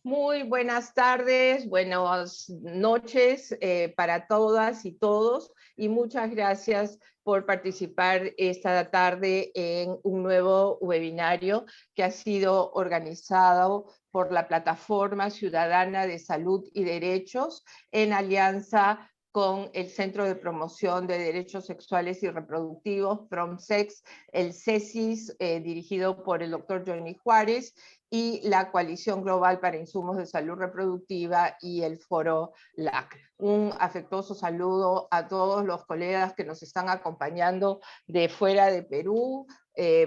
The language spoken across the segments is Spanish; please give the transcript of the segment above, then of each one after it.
Muy buenas tardes, buenas noches para todas y todos, y muchas gracias por participar esta tarde en un nuevo webinario que ha sido organizado por la Plataforma Ciudadana de Salud y Derechos en alianza con el Centro de Promoción de Derechos Sexuales y Reproductivos, PROMSEX, el CESIS, dirigido por el doctor Johnny Juárez, y la Coalición Global para Insumos de Salud Reproductiva y el Foro LAC. Un afectuoso saludo a todos los colegas que nos están acompañando de fuera de Perú.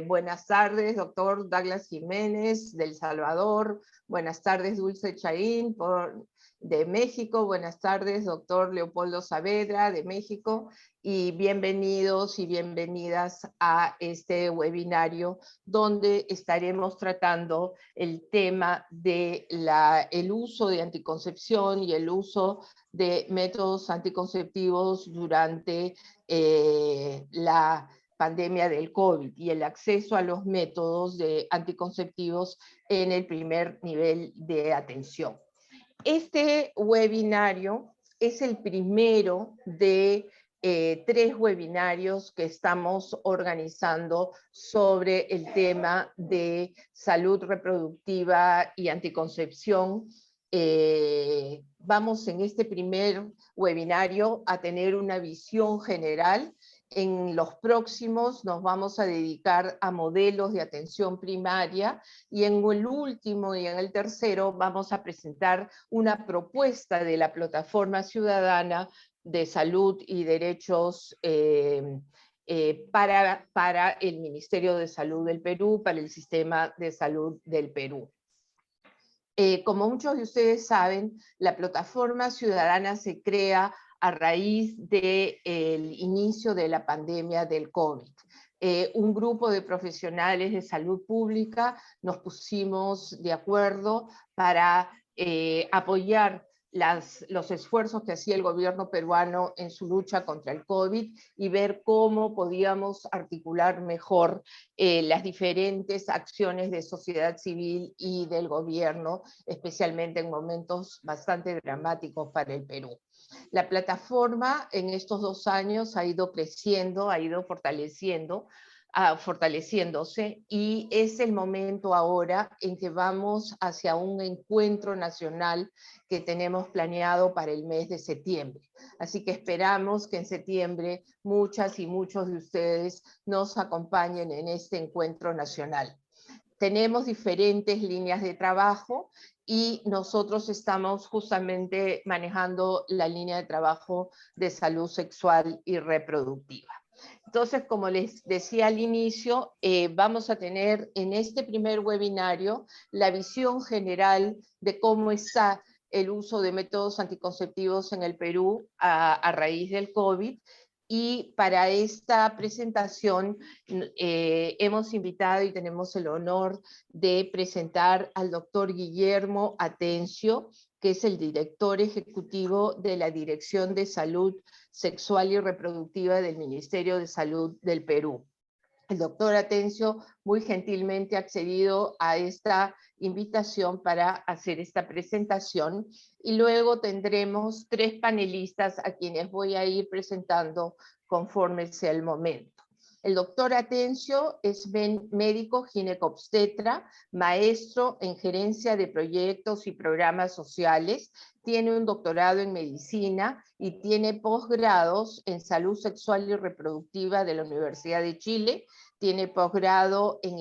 Buenas tardes, doctor Douglas Jiménez, de El Salvador. Buenas tardes, Dulce Chaín, de México. Buenas tardes, doctor Leopoldo Saavedra, de México. Y bienvenidos y bienvenidas a este webinario donde estaremos tratando el tema de el uso de anticoncepción y el uso de métodos anticonceptivos durante la pandemia del COVID y el acceso a los métodos anticonceptivos en el primer nivel de atención. Este webinario es el primero de 3 webinarios que estamos organizando sobre el tema de salud reproductiva y anticoncepción. Vamos en este primer webinario a tener una visión general. En los próximos nos vamos a dedicar a modelos de atención primaria, y en el último y en el tercero vamos a presentar una propuesta de la Plataforma Ciudadana de Salud y Derechos para el Ministerio de Salud del Perú, para el Sistema de Salud del Perú. Como muchos de ustedes saben, la Plataforma Ciudadana se crea a raíz del inicio de la pandemia del COVID. Un grupo de profesionales de salud pública nos pusimos de acuerdo para apoyar los esfuerzos que hacía el gobierno peruano en su lucha contra el COVID y ver cómo podíamos articular mejor las diferentes acciones de sociedad civil y del gobierno, especialmente en momentos bastante dramáticos para el Perú. La plataforma en estos 2 años ha ido creciendo, ha ido fortaleciéndose, y es el momento ahora en que vamos hacia un encuentro nacional que tenemos planeado para el mes de septiembre. Así que esperamos que en septiembre muchas y muchos de ustedes nos acompañen en este encuentro nacional. Tenemos diferentes líneas de trabajo y nosotros estamos justamente manejando la línea de trabajo de salud sexual y reproductiva. Entonces, como les decía al inicio, vamos a tener en este primer webinario la visión general de cómo está el uso de métodos anticonceptivos en el Perú a raíz del COVID. Y para esta presentación hemos invitado y tenemos el honor de presentar al doctor Guillermo Atencio, que es el director ejecutivo de la Dirección de Salud Sexual y Reproductiva del Ministerio de Salud del Perú. El doctor Atencio muy gentilmente ha accedido a esta invitación para hacer esta presentación, y luego tendremos 3 panelistas a quienes voy a ir presentando conforme sea el momento. El doctor Atencio es médico ginecobstetra, maestro en gerencia de proyectos y programas sociales, tiene un doctorado en medicina y tiene posgrados en salud sexual y reproductiva de la Universidad de Chile, tiene posgrado en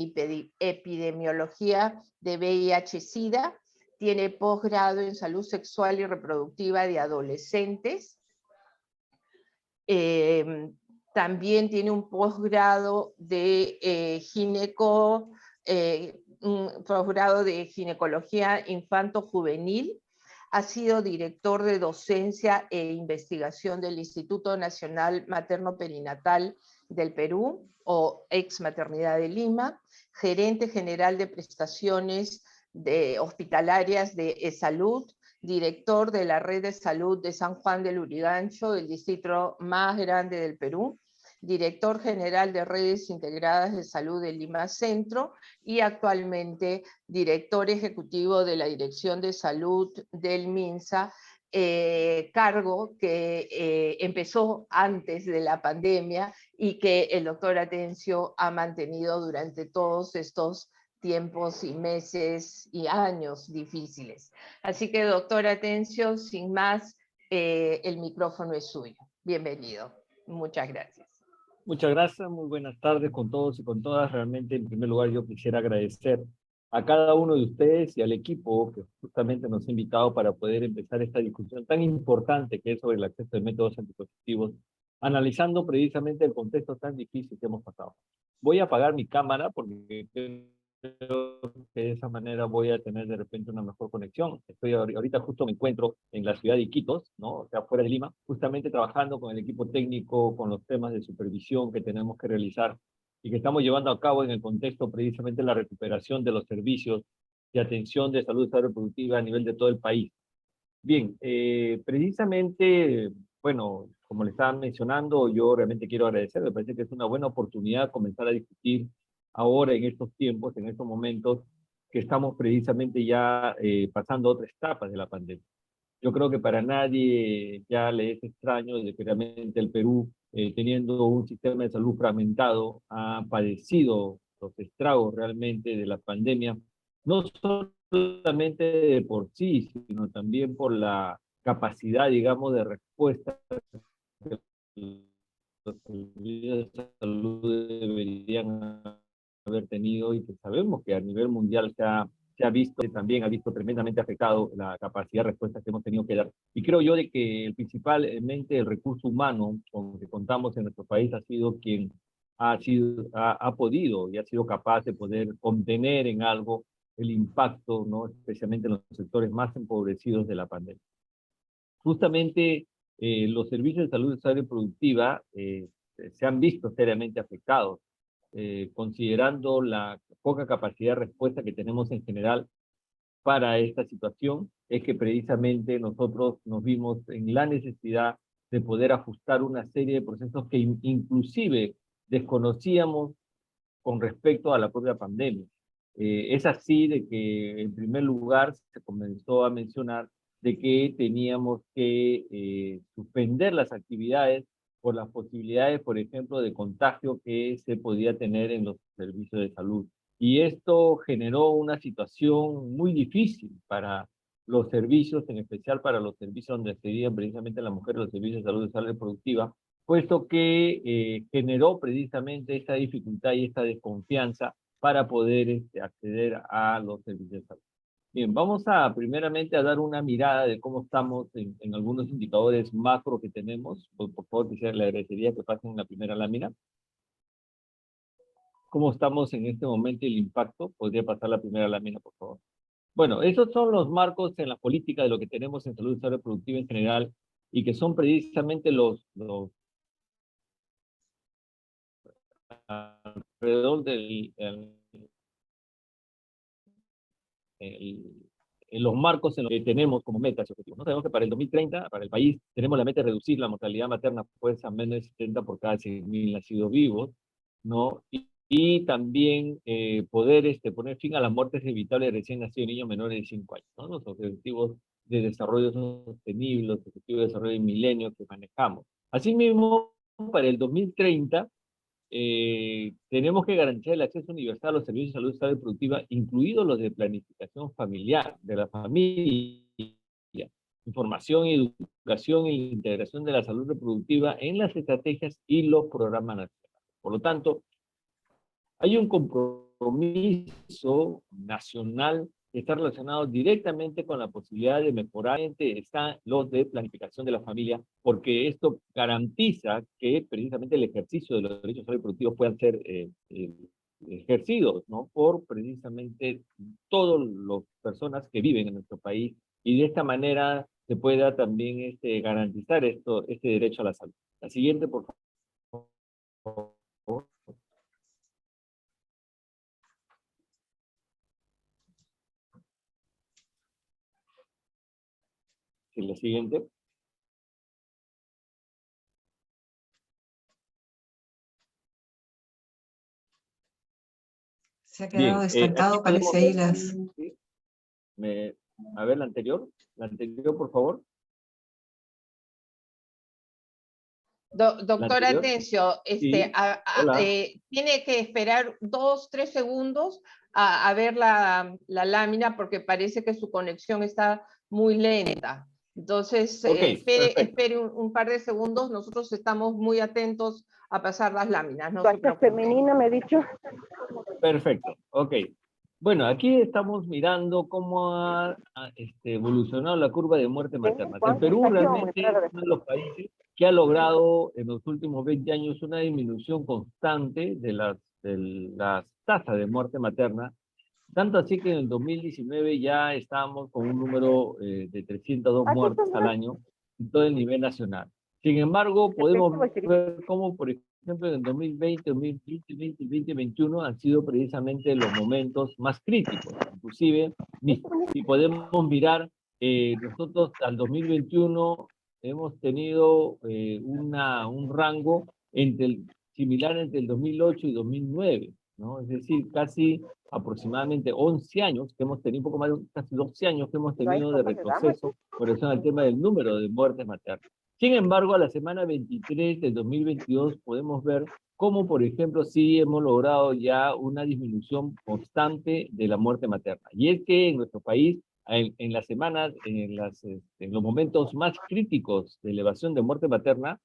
epidemiología de VIH-Sida, tiene posgrado en salud sexual y reproductiva de adolescentes, también tiene un posgrado de un posgrado de ginecología infanto-juvenil. Ha sido director de docencia e investigación del Instituto Nacional Materno-Perinatal del Perú, o ex Maternidad de Lima, gerente general de prestaciones hospitalarias de salud, director de la Red de Salud de San Juan del Lurigancho, el distrito más grande del Perú, director general de Redes Integradas de Salud de Lima Centro y actualmente director ejecutivo de la Dirección de Salud del MINSA, cargo que empezó antes de la pandemia y que el doctor Atencio ha mantenido durante todos estos tiempos y meses y años difíciles. Así que, doctor Atencio, sin más, el micrófono es suyo. Bienvenido. Muchas gracias. Muchas gracias, muy buenas tardes con todos y con todas. Realmente, en primer lugar, yo quisiera agradecer a cada uno de ustedes y al equipo que justamente nos ha invitado para poder empezar esta discusión tan importante que es sobre el acceso de métodos anticonceptivos, analizando precisamente el contexto tan difícil que hemos pasado. Voy a apagar mi cámara porque creo que de esa manera voy a tener de repente una mejor conexión. Estoy ahorita justo me encuentro en la ciudad de Iquitos, ¿no? O sea, fuera de Lima, justamente trabajando con el equipo técnico, con los temas de supervisión que tenemos que realizar y que estamos llevando a cabo en el contexto precisamente de la recuperación de los servicios de atención de salud reproductiva a nivel de todo el país. Bien, precisamente, bueno, como le estaba mencionando, yo realmente quiero agradecer, me parece que es una buena oportunidad comenzar a discutir ahora en estos tiempos, en estos momentos, que estamos precisamente ya pasando otras etapas de la pandemia. Yo creo que para nadie ya le es extraño de que realmente el Perú, teniendo un sistema de salud fragmentado, ha padecido los estragos realmente de la pandemia, no solamente de por sí, sino también por la capacidad, digamos, de respuesta que los servicios de salud deberían haber tenido y que sabemos que a nivel mundial se ha visto, también ha visto tremendamente afectado la capacidad de respuesta que hemos tenido que dar. Y creo yo de que principalmente el recurso humano con que contamos en nuestro país ha sido quien ha podido y ha sido capaz de poder contener en algo el impacto, ¿no? Especialmente en los sectores más empobrecidos de la pandemia. Justamente los servicios de salud reproductiva se han visto seriamente afectados, considerando la poca capacidad de respuesta que tenemos en general para esta situación, es que precisamente nosotros nos vimos en la necesidad de poder ajustar una serie de procesos que inclusive desconocíamos con respecto a la propia pandemia. Es así de que, en primer lugar, se comenzó a mencionar de que teníamos que suspender las actividades por las posibilidades, por ejemplo, de contagio que se podía tener en los servicios de salud. Y esto generó una situación muy difícil para los servicios, en especial para los servicios donde accedían precisamente las mujeres, los servicios de salud reproductiva, puesto que generó precisamente esta dificultad y esta desconfianza para poder acceder a los servicios de salud. Bien, vamos a primeramente a dar una mirada de cómo estamos en algunos indicadores macro que tenemos. Por favor, quisiera le agradecería que pasen en la primera lámina. ¿Cómo estamos en este momento y el impacto? Podría pasar la primera lámina, por favor. Bueno, esos son los marcos en la política de lo que tenemos en salud reproductiva en general y que son precisamente alrededor en los marcos en los que tenemos como metas y objetivos. No sabemos que para el 2030, para el país, tenemos la meta de reducir la mortalidad materna pues a menos de 70 por cada 100.000 nacidos vivos, ¿no? Y también poder poner fin a las muertes evitables de recién nacidos niños menores de 5 años, ¿no? Los objetivos de desarrollo sostenible, los objetivos de desarrollo del milenio que manejamos. Asimismo, para el 2030, tenemos que garantizar el acceso universal a los servicios de salud estable y reproductiva, incluidos los de planificación familiar, de la familia, información y educación y la integración de la salud reproductiva en las estrategias y los programas nacionales. Por lo tanto, hay un compromiso nacional que está relacionado directamente con la posibilidad de mejorar, están los de planificación de la familia, porque esto garantiza que precisamente el ejercicio de los derechos reproductivos puedan ser ejercidos, ¿no? Por precisamente todas las personas que viven en nuestro país, y de esta manera se pueda también garantizar este derecho a la salud. La siguiente, por favor. Sí, la siguiente. Se ha quedado Bien, aquí estancado, podemos parece ahí ver, las... ¿sí? A ver, la anterior, por favor, la Doctor anterior, Atencio, sí, hola, tiene que esperar 2, 3 segundos a ver la lámina porque parece que su conexión está muy lenta. Entonces, ok, perfecto, espere un par de segundos. Nosotros estamos muy atentos a pasar las láminas, no se Basta preocupe. femenina, me he dicho. perfecto, ok. Bueno, aquí estamos mirando cómo ha evolucionado la curva de muerte materna. El Perú realmente es uno de los países que ha logrado en los últimos 20 años una disminución constante de las tasas de muerte materna, tanto así que en el 2019 ya estábamos con un número de 302 muertes al año en todo el nivel nacional. Sin embargo, podemos ver cómo, por ejemplo, en el 2020, 2020, 2021 han sido precisamente los momentos más críticos. Inclusive, si podemos mirar, nosotros al 2021 hemos tenido un rango similar entre el 2008 y 2009, ¿no? Es decir, casi aproximadamente 11 años que hemos tenido, un poco más de casi 12 años que hemos tenido de retroceso con relación al tema del número de muertes maternas. Sin embargo, a la semana 23 del 2022 podemos ver cómo, por ejemplo, sí hemos logrado ya una disminución constante de la muerte materna. Y es que en nuestro país, en las semanas, en los momentos más críticos de elevación de muerte materna,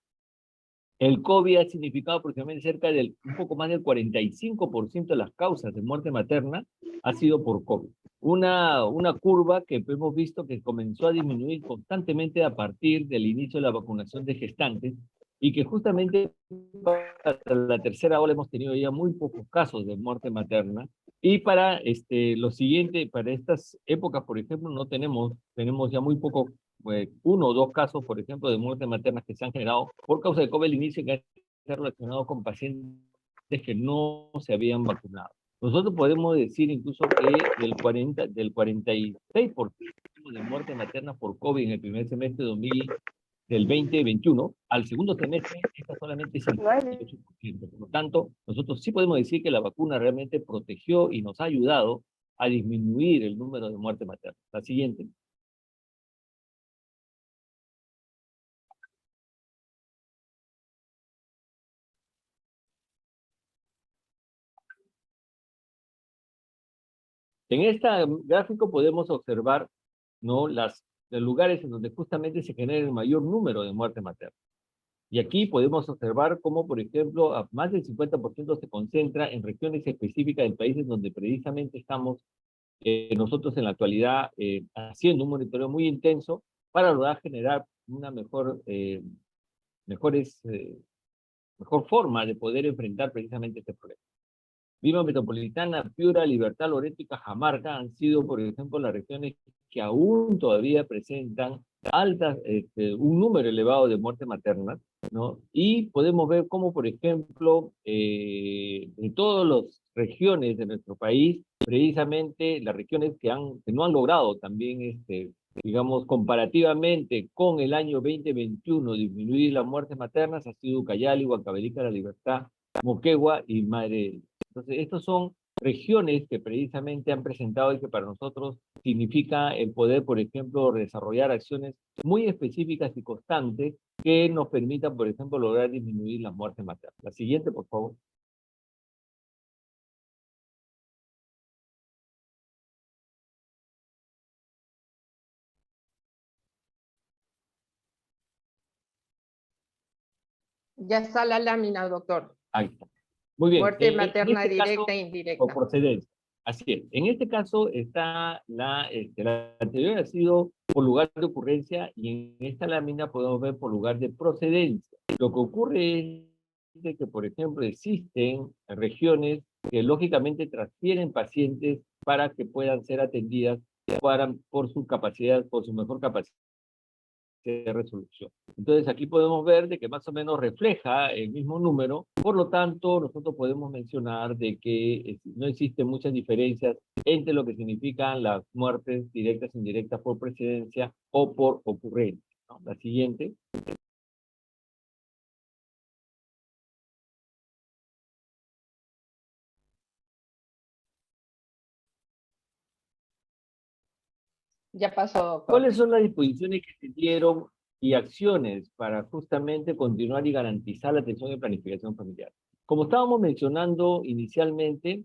el COVID ha significado aproximadamente un poco más del 45% de las causas de muerte materna ha sido por COVID. Una curva que hemos visto que comenzó a disminuir constantemente a partir del inicio de la vacunación de gestantes y que justamente para la tercera ola hemos tenido ya muy pocos casos de muerte materna. Y para lo siguiente, para estas épocas, por ejemplo, no tenemos ya muy poco, uno o dos casos, por ejemplo, de muerte materna que se han generado por causa de COVID al inicio, que han relacionado con pacientes que no se habían vacunado. Nosotros podemos decir incluso que del 46% de muerte materna por COVID en el primer semestre del 2021 al segundo semestre, está solamente 58%. Por lo tanto, nosotros sí podemos decir que la vacuna realmente protegió y nos ha ayudado a disminuir el número de muerte materna. La siguiente. En este gráfico podemos observar, ¿no?, los lugares en donde justamente se genera el mayor número de muerte materna. Y aquí podemos observar cómo, por ejemplo, más del 50% se concentra en regiones específicas del país en donde precisamente estamos nosotros en la actualidad haciendo un monitoreo muy intenso para lograr generar una mejor forma de poder enfrentar precisamente este problema. Lima Metropolitana, Piura, Libertad, Loreto y Cajamarca han sido, por ejemplo, las regiones que aún todavía presentan un número elevado de muerte materna, ¿no? Y podemos ver cómo, por ejemplo, en todas las regiones de nuestro país, precisamente las regiones que no han logrado también, digamos, comparativamente con el año 2021, disminuir las muertes maternas, ha sido Ucayali, Huancavelica, La Libertad, Moquegua y Madre. Entonces, estas son regiones que precisamente han presentado y que para nosotros significa el poder, por ejemplo, desarrollar acciones muy específicas y constantes que nos permitan, por ejemplo, lograr disminuir las muertes maternas. La siguiente, por favor. Ya está la lámina, doctor. Ahí está. Muy bien. Muerte En materna este directa caso, e por indirecta. procedencia. Así es. En este caso está la anterior ha sido por lugar de ocurrencia y en esta lámina podemos ver por lugar de procedencia. Lo que ocurre es de que, por ejemplo, existen regiones que lógicamente transfieren pacientes para que puedan ser atendidas por su capacidad, por su mejor capacidad de resolución. Entonces aquí podemos ver de que más o menos refleja el mismo número, por lo tanto nosotros podemos mencionar de que no existen muchas diferencias entre lo que significan las muertes directas e indirectas por precedencia o por ocurrencia, ¿no? La siguiente. Ya pasó, doctor. ¿Cuáles son las disposiciones que se dieron y acciones para justamente continuar y garantizar la atención y planificación familiar? Como estábamos mencionando inicialmente,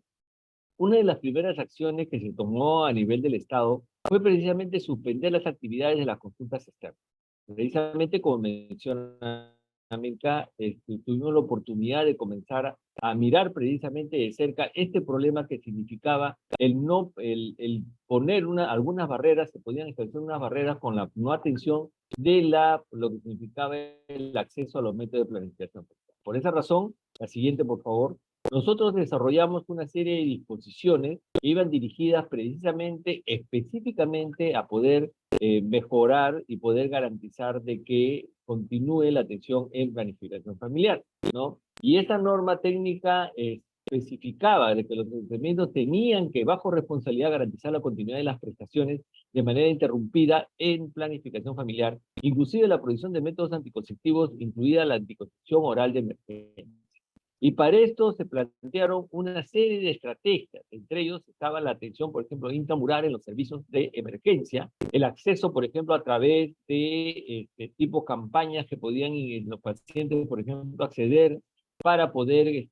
una de las primeras acciones que se tomó a nivel del Estado fue precisamente suspender las actividades de las consultas externas. Precisamente como menciona América, tuvimos la oportunidad de comenzar a mirar precisamente de cerca este problema que significaba el poner algunas barreras, se podían establecer unas barreras con la no atención de lo que significaba el acceso a los métodos de planificación. Por esa razón, la siguiente, por favor. Nosotros desarrollamos una serie de disposiciones que iban dirigidas precisamente, específicamente a poder mejorar y poder garantizar de que continúe la atención en planificación familiar, ¿no? Y esta norma técnica especificaba de que los ayuntamientos tenían que, bajo responsabilidad, garantizar la continuidad de las prestaciones de manera interrumpida en planificación familiar, inclusive la provisión de métodos anticonceptivos, incluida la anticoncepción oral de emergencia. Y para esto se plantearon una serie de estrategias. Entre ellos estaba la atención, por ejemplo, intramural en los servicios de emergencia, el acceso, por ejemplo, a través de tipo campañas que podían los pacientes, por ejemplo, acceder para poder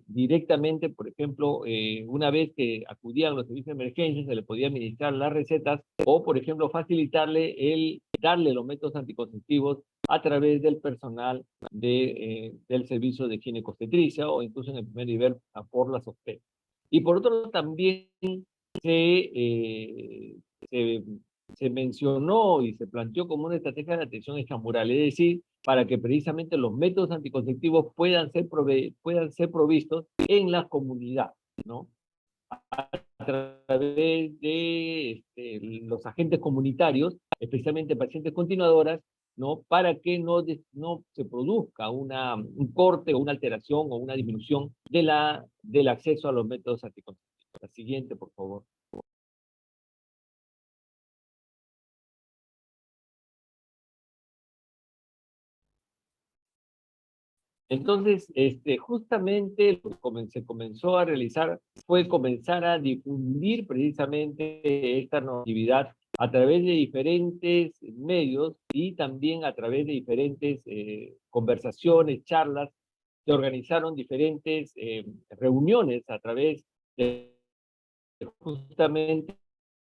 directamente, por ejemplo, una vez que acudían a los servicios de emergencia, se les podía administrar las recetas o, por ejemplo, facilitarle darle los métodos anticonceptivos a través del personal del servicio de ginecobstetricia o incluso en el primer nivel por las OPE. Y por otro lado también se, eh, se, se mencionó y se planteó como una estrategia de atención extramural, es decir, para que precisamente los métodos anticonceptivos puedan ser provistos en la comunidad, ¿no? A través de los agentes comunitarios, especialmente pacientes continuadoras, ¿no? Para que no se produzca un corte o una alteración o una disminución del acceso a los métodos anticonceptivos. La siguiente, por favor. Entonces, justamente lo que se comenzó a realizar fue comenzar a difundir precisamente esta actividad a través de diferentes medios y también a través de diferentes conversaciones, charlas. Se organizaron diferentes reuniones a través de justamente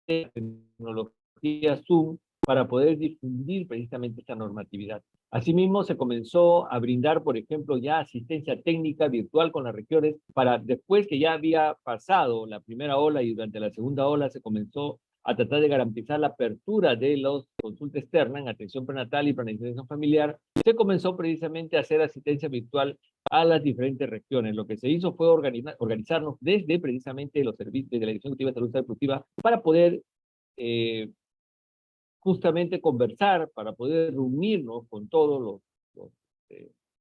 la tecnología Zoom para poder difundir precisamente esta normatividad. Asimismo, se comenzó a brindar, por ejemplo, ya asistencia técnica virtual con las regiones para después que ya había pasado la primera ola y durante la segunda ola se comenzó a tratar de garantizar la apertura de los consultas externas en atención prenatal y planificación familiar, se comenzó precisamente a hacer asistencia virtual a las diferentes regiones. Lo que se hizo fue organizarnos desde precisamente los servicios de la Dirección Ejecutiva de Salud Reproductiva para poder justamente conversar, para poder reunirnos con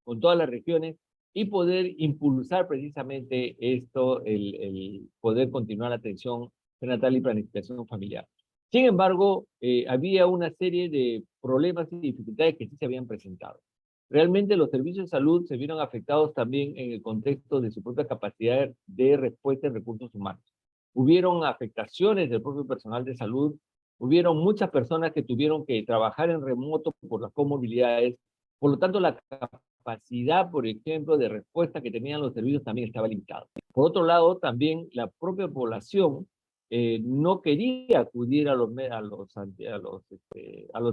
con todas las regiones y poder impulsar precisamente el poder continuar la atención prenatal y planificación familiar. Sin embargo, había una serie de problemas y dificultades que sí se habían presentado. Realmente los servicios de salud se vieron afectados también en el contexto de su propia capacidad de respuesta en recursos humanos. Hubieron afectaciones del propio personal de salud, hubieron muchas personas que tuvieron que trabajar en remoto por las comorbilidades, por lo tanto la capacidad, por ejemplo, de respuesta que tenían los servicios también estaba limitada. Por otro lado, también la propia población no quería acudir a los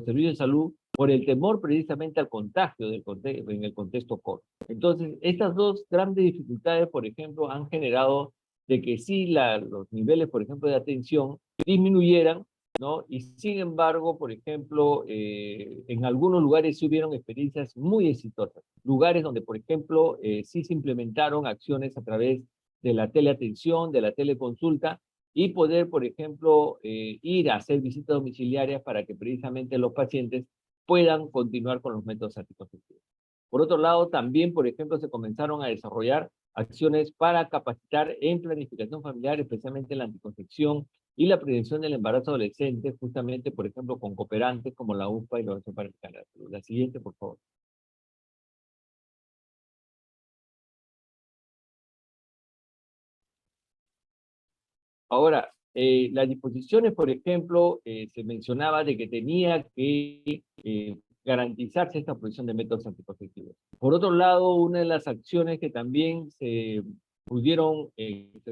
servicios de salud por el temor precisamente al contagio en el contexto COVID. Entonces, estas dos grandes dificultades, por ejemplo, han generado de que sí los niveles, por ejemplo, de atención disminuyeran, ¿no? Y sin embargo, por ejemplo, en algunos lugares sí hubieron experiencias muy exitosas. Lugares donde, por ejemplo, sí se implementaron acciones a través de la teleatención, de la teleconsulta, y poder, por ejemplo, ir a hacer visitas domiciliarias para que precisamente los pacientes puedan continuar con los métodos anticonceptivos. Por otro lado, también, por ejemplo, se comenzaron a desarrollar acciones para capacitar en planificación familiar, especialmente en la anticoncepción y la prevención del embarazo adolescente, justamente, por ejemplo, con cooperantes como la UFPA y la Organización Panamericana de la Salud. La siguiente, por favor. Ahora, Las disposiciones, por ejemplo, se mencionaba de que tenía que garantizarse esta provisión de métodos anticonceptivos. Por otro lado, una de las acciones que también se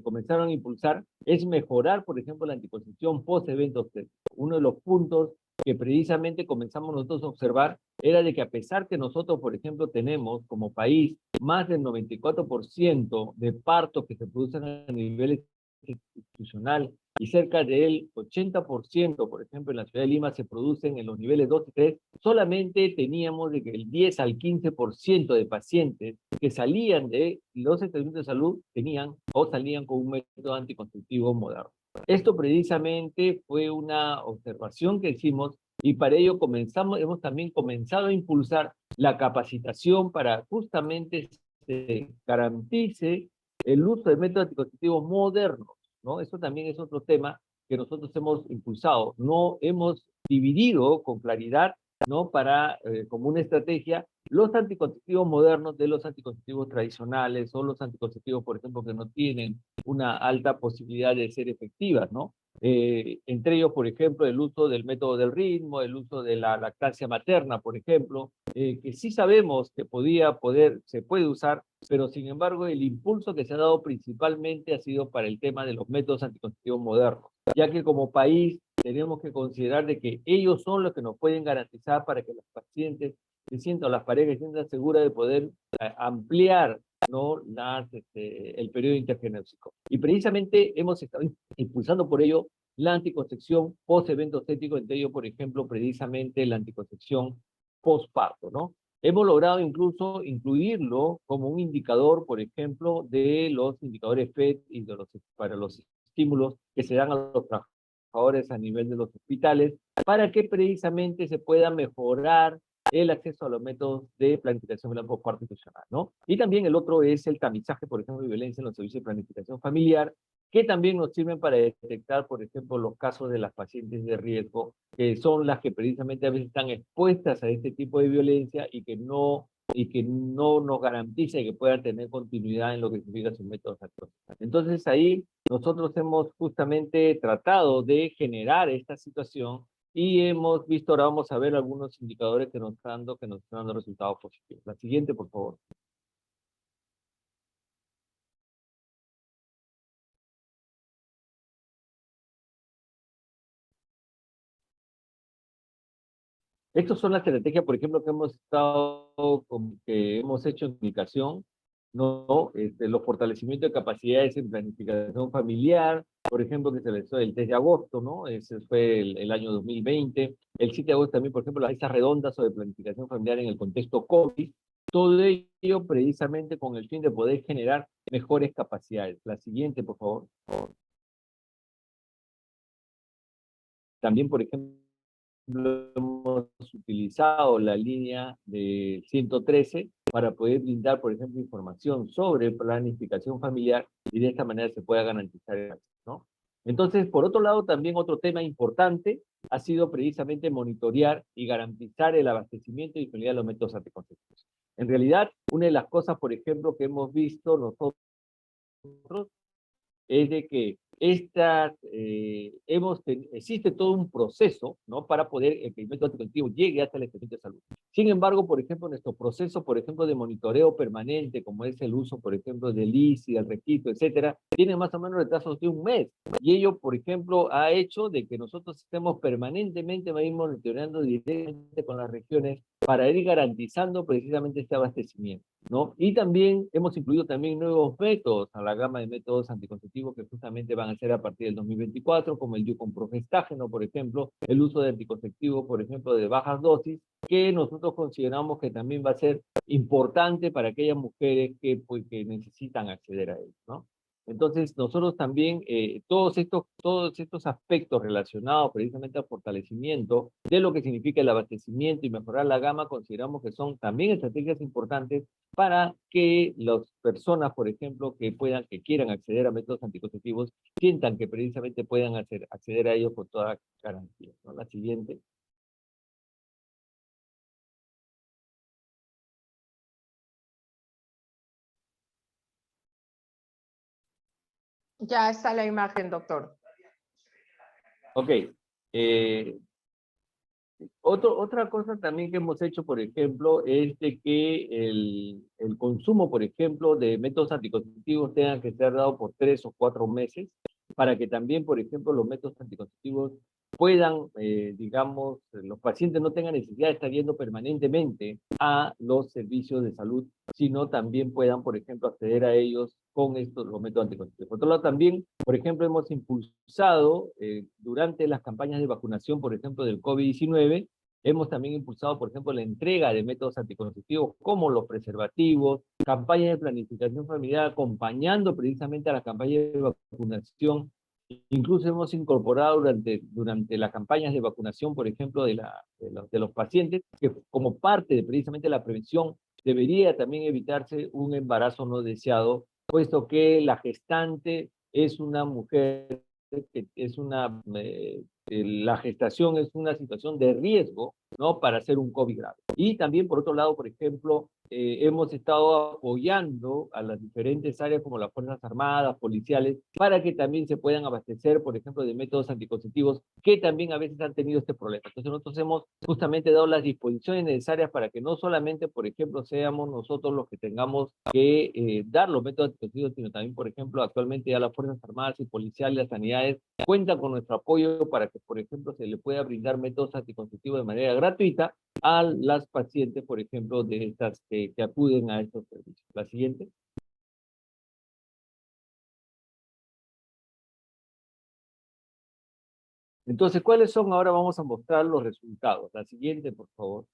comenzaron a impulsar es mejorar, por ejemplo, la anticoncepción post-eventos. Uno de los puntos que precisamente comenzamos nosotros a observar era de que a pesar que nosotros, por ejemplo, tenemos como país más del 94% de partos que se producen a nivel institucional y cerca del 80%, por ejemplo, en la ciudad de Lima se producen en los niveles 2 y 3, solamente teníamos de que el 10 al 15% de pacientes que salían de los establecimientos de salud tenían o salían con un método anticonceptivo moderno. Esto precisamente fue una observación que hicimos y para ello hemos también comenzado a impulsar la capacitación para justamente se garantice el uso de métodos anticonceptivos modernos, ¿no? Eso también es otro tema que nosotros hemos impulsado. No hemos dividido con claridad, ¿no? Como una estrategia, los anticonceptivos modernos de los anticonceptivos tradicionales o los anticonceptivos, por ejemplo, que no tienen una alta posibilidad de ser efectivas, ¿no? Entre ellos, por ejemplo, el uso del método del ritmo, el uso de la lactancia materna, por ejemplo, que sí sabemos que se puede usar, pero sin embargo el impulso que se ha dado principalmente ha sido para el tema de los métodos anticonceptivos modernos, ya que como país tenemos que considerar de que ellos son los que nos pueden garantizar para que los pacientes se sientan, las parejas se sientan seguras de poder ampliar, ¿no? El periodo intergenésico. Y precisamente hemos estado impulsando por ello la anticoncepción post-evento estético, entre ellos, por ejemplo, precisamente la anticoncepción post-parto, ¿no? Hemos logrado incluso incluirlo como un indicador, por ejemplo, de los indicadores FED y para los estímulos que se dan a los trabajadores a nivel de los hospitales, para que precisamente se pueda mejorar el acceso a los métodos de planificación familiar por parte institucional, ¿no? Y también el otro es el tamizaje, por ejemplo, de violencia en los servicios de planificación familiar, que también nos sirven para detectar, por ejemplo, los casos de las pacientes de riesgo, que son las que precisamente a veces están expuestas a este tipo de violencia y que no nos garantiza que puedan tener continuidad en lo que significa sus métodos actuales. Entonces ahí nosotros hemos justamente tratado de generar esta situación y hemos visto, ahora vamos a ver algunos indicadores que nos están dando resultados positivos. La siguiente, por favor. Estas son las estrategias, por ejemplo, que hemos hecho en comunicación, ¿no? Los fortalecimientos de capacidades en planificación familiar, por ejemplo, que se realizó el 3 de agosto, ¿no? Ese fue el año 2020. El 7 de agosto también, por ejemplo, las mesas redondas sobre planificación familiar en el contexto COVID. Todo ello precisamente con el fin de poder generar mejores capacidades. La siguiente, por favor. También, por ejemplo, hemos utilizado la línea de 113 para poder brindar, por ejemplo, información sobre planificación familiar y de esta manera se pueda garantizar el acceso, ¿no? Entonces, por otro lado, también otro tema importante ha sido precisamente monitorear y garantizar el abastecimiento y disponibilidad de los métodos anticonceptivos. En realidad, una de las cosas, por ejemplo, que hemos visto nosotros es de que existe todo un proceso, ¿no? Para poder que el método anticonceptivo llegue hasta el establecimiento de salud. Sin embargo, por ejemplo, nuestro proceso, por ejemplo, de monitoreo permanente, como es el uso, por ejemplo, del ISI, del requisito, etcétera, tiene más o menos retrasos de un mes. Y ello, por ejemplo, ha hecho de que nosotros estemos permanentemente monitoreando directamente con las regiones para ir garantizando precisamente este abastecimiento, ¿no? Y también hemos incluido también nuevos métodos a la gama de métodos anticonceptivos que justamente van a ser a partir del 2024, como el diucomprofestágeno, por ejemplo, el uso de anticonceptivos, por ejemplo, de bajas dosis, que nosotros consideramos que también va a ser importante para aquellas mujeres que necesitan acceder a él, ¿no? Entonces, nosotros también, todos estos aspectos relacionados precisamente al fortalecimiento de lo que significa el abastecimiento y mejorar la gama, consideramos que son también estrategias importantes para que las personas, por ejemplo, que quieran acceder a métodos anticonceptivos, sientan que precisamente puedan acceder a ellos con toda garantía, ¿no? La siguiente. Ya está la imagen, doctor. Ok. Otra cosa también que hemos hecho, por ejemplo, es de que el consumo, por ejemplo, de métodos anticonceptivos tenga que ser dado por 3 o 4 meses, para que también, por ejemplo, los métodos anticonceptivos puedan, digamos, los pacientes no tengan necesidad de estar yendo permanentemente a los servicios de salud, sino también puedan, por ejemplo, acceder a ellos con los métodos anticonceptivos. Por otro lado, también, por ejemplo, hemos impulsado durante las campañas de vacunación, por ejemplo, del COVID-19, hemos también impulsado, por ejemplo, la entrega de métodos anticonceptivos como los preservativos, campañas de planificación familiar, acompañando precisamente a la campaña de vacunación. Incluso hemos incorporado durante las campañas de vacunación, por ejemplo, de los pacientes, que como parte de precisamente la prevención, debería también evitarse un embarazo no deseado, puesto que la gestante es una mujer que es la gestación es una situación de riesgo, ¿no? Para hacer un COVID grave. Y también, por otro lado, por ejemplo, hemos estado apoyando a las diferentes áreas como las Fuerzas Armadas, policiales, para que también se puedan abastecer, por ejemplo, de métodos anticonceptivos que también a veces han tenido este problema. Entonces nosotros hemos justamente dado las disposiciones necesarias para que no solamente, por ejemplo, seamos nosotros los que tengamos que dar los métodos anticonceptivos, sino también, por ejemplo, actualmente ya las Fuerzas Armadas y policiales, las sanidades, cuentan con nuestro apoyo para que, por ejemplo, se le pueda brindar métodos anticonceptivos de manera gratuita a las pacientes, por ejemplo, de estas que acuden a estos servicios. La siguiente. Entonces, ¿cuáles son? Ahora vamos a mostrar los resultados. La siguiente, por favor.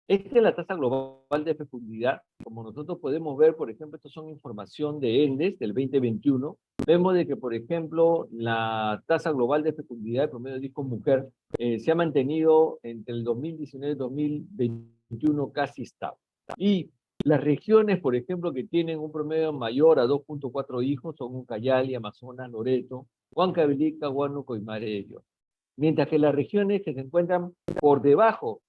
Esta es la tasa global de fecundidad. Como nosotros podemos ver, por ejemplo, estos son información de ENDES del 2021. Vemos de que, por ejemplo, la tasa global de fecundidad de promedio de hijos mujer se ha mantenido entre el 2019 y 2021 casi estable. Y las regiones, por ejemplo, que tienen un promedio mayor a 2.4 hijos son Ucayali, Amazonas, Loreto, Huancavelica, Huánuco y Marello. Mientras que las regiones que se encuentran por debajo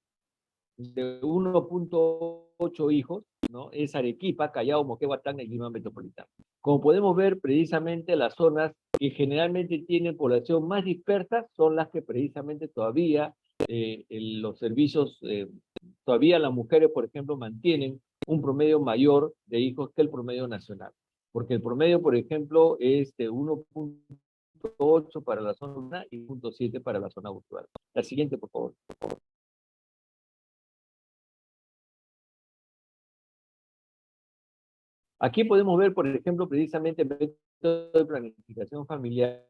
de 1.8 hijos, ¿no? Es Arequipa, Callao, Moquegua, Tacna y Lima Metropolitana. Como podemos ver, precisamente las zonas que generalmente tienen población más dispersa son las que precisamente todavía los servicios, todavía las mujeres, por ejemplo, mantienen un promedio mayor de hijos que el promedio nacional. Porque el promedio, por ejemplo, es de 1.8 para la zona urbana y 1.7 para la zona rural. La siguiente, por favor. Aquí podemos ver, por ejemplo, precisamente el método de planificación familiar,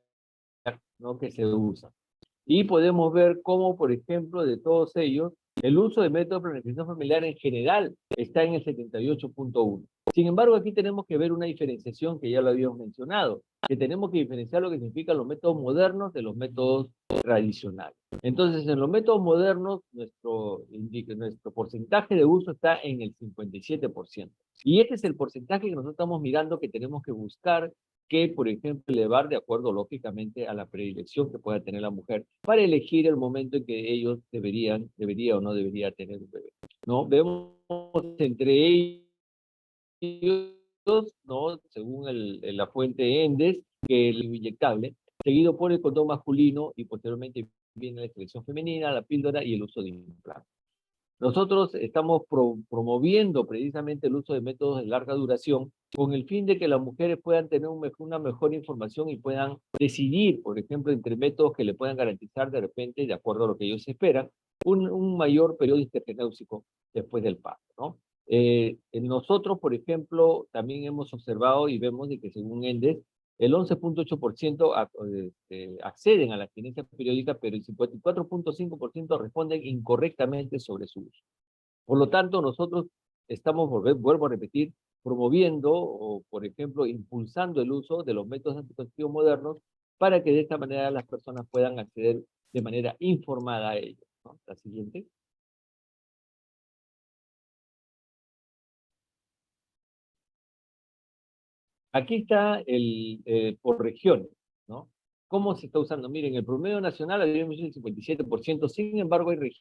¿no? Que se usa. Y podemos ver cómo, por ejemplo, de todos ellos, el uso de método de planificación familiar en general está en el 78.1. Sin embargo, aquí tenemos que ver una diferenciación que ya lo habíamos mencionado, que tenemos que diferenciar lo que significan los métodos modernos de los métodos tradicionales. Entonces, en los métodos modernos, nuestro porcentaje de uso está en el 57%. Y este es el porcentaje que nosotros estamos mirando que tenemos que buscar que, por ejemplo, elevar de acuerdo lógicamente a la predilección que pueda tener la mujer para elegir el momento en que ellos debería o no debería tener un bebé, ¿no? Vemos entre ellos, ¿no? Según la fuente ENDES, que el inyectable, seguido por el condón masculino y posteriormente viene la selección femenina, la píldora y el uso de implantes. Nosotros estamos promoviendo precisamente el uso de métodos de larga duración con el fin de que las mujeres puedan tener una mejor información y puedan decidir, por ejemplo, entre métodos que le puedan garantizar de repente, de acuerdo a lo que ellos esperan, un mayor periodo histergenéusico después del parto, ¿no? Nosotros, por ejemplo, también hemos observado y vemos de que según ENDES, el 11.8% acceden a la abstinencia periódica, pero el 54.5% responden incorrectamente sobre su uso. Por lo tanto, nosotros estamos, vuelvo a repetir, promoviendo o, por ejemplo, impulsando el uso de los métodos anticonceptivos modernos para que de esta manera las personas puedan acceder de manera informada a ellos, ¿no? La siguiente. Aquí está por regiones, ¿no? ¿Cómo se está usando? Miren, el promedio nacional habíamos dicho el 57%, sin embargo hay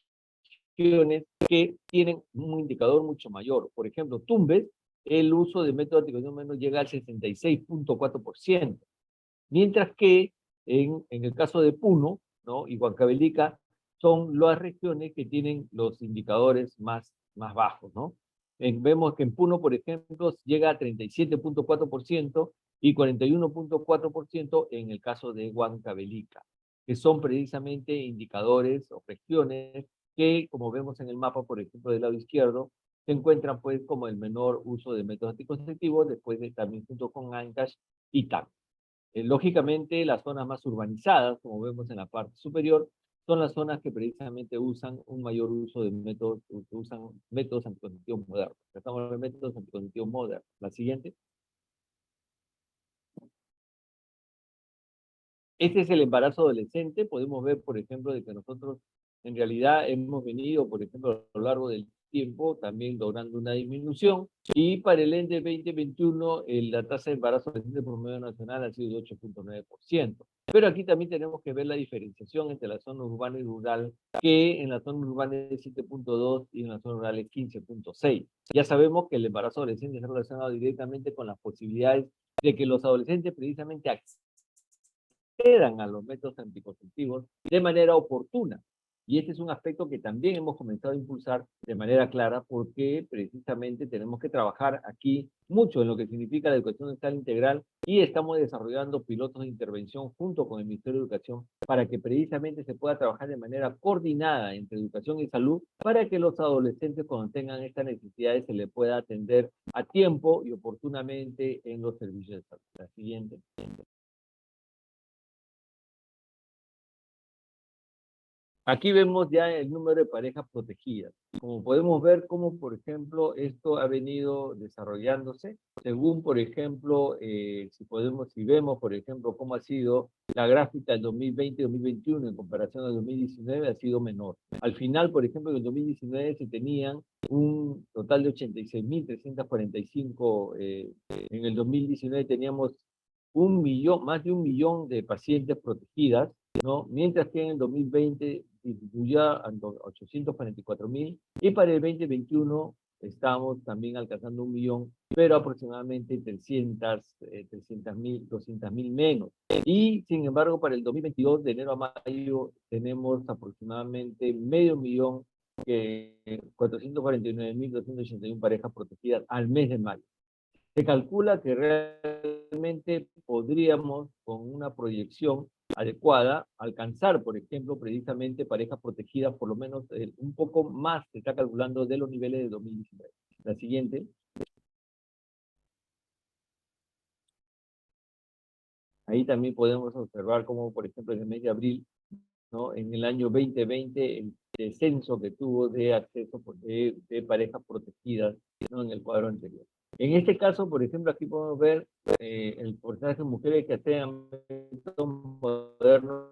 regiones que tienen un indicador mucho mayor. Por ejemplo, Tumbes el uso de métodos anticonceptivos modernos llega al 66.4%. Mientras que en el caso de Puno, ¿no?, y Huancavelica, son las regiones que tienen los indicadores más bajos, ¿no? Vemos que en Puno, por ejemplo, llega a 37.4% y 41.4% en el caso de Huancavelica, que son precisamente indicadores o regiones que, como vemos en el mapa, por ejemplo, del lado izquierdo, se encuentran pues como el menor uso de métodos anticonceptivos, después de también junto con Ancash y TAC. Lógicamente, las zonas más urbanizadas, como vemos en la parte superior, son las zonas que precisamente usan un mayor uso de métodos, usan métodos anticonceptivos modernos. Estamos hablando de métodos anticonceptivos modernos. La siguiente. Este es el embarazo adolescente. Podemos ver, por ejemplo, de que nosotros en realidad hemos venido, por ejemplo, a lo largo del tiempo, también logrando una disminución. Y para el ENDE 2021, la tasa de embarazo adolescente promedio nacional ha sido de 8.9%. Pero aquí también tenemos que ver la diferenciación entre la zona urbana y rural, que en la zona urbana es 7.2 y en la zona rural es 15.6. Ya sabemos que el embarazo adolescente está relacionado directamente con las posibilidades de que los adolescentes precisamente accedan a los métodos anticonceptivos de manera oportuna. Y este es un aspecto que también hemos comenzado a impulsar de manera clara porque precisamente tenemos que trabajar aquí mucho en lo que significa la educación sexual integral y estamos desarrollando pilotos de intervención junto con el Ministerio de Educación para que precisamente se pueda trabajar de manera coordinada entre educación y salud para que los adolescentes cuando tengan estas necesidades se les pueda atender a tiempo y oportunamente en los servicios de salud. La siguiente. Aquí vemos ya el número de parejas protegidas. Como podemos ver cómo, por ejemplo, esto ha venido desarrollándose, según, por ejemplo, si vemos, por ejemplo, cómo ha sido la gráfica del 2020-2021 en comparación al 2019, ha sido menor. Al final, por ejemplo, en el 2019 se tenían un total de 86.345, en el 2019 teníamos más de 1 millón de pacientes protegidas, ¿no? Mientras que en el 2020 disminuyó a 844.000 y para el 2021 estamos también alcanzando 1 millón, pero aproximadamente 200.000 menos. Y sin embargo, para el 2022, de enero a mayo, tenemos aproximadamente medio millón, 449.281 parejas protegidas al mes de mayo. Se calcula que realmente podríamos, con una proyección adecuada, alcanzar, por ejemplo, precisamente parejas protegidas, por lo menos un poco más, se está calculando, de los niveles de 2019. La siguiente. Ahí también podemos observar cómo, por ejemplo, en el mes de abril, ¿no?, en el año 2020, el descenso que tuvo de acceso de parejas protegidas, ¿no?, en el cuadro anterior. En este caso, por ejemplo, aquí podemos ver el porcentaje de mujeres que acceden a métodos modernos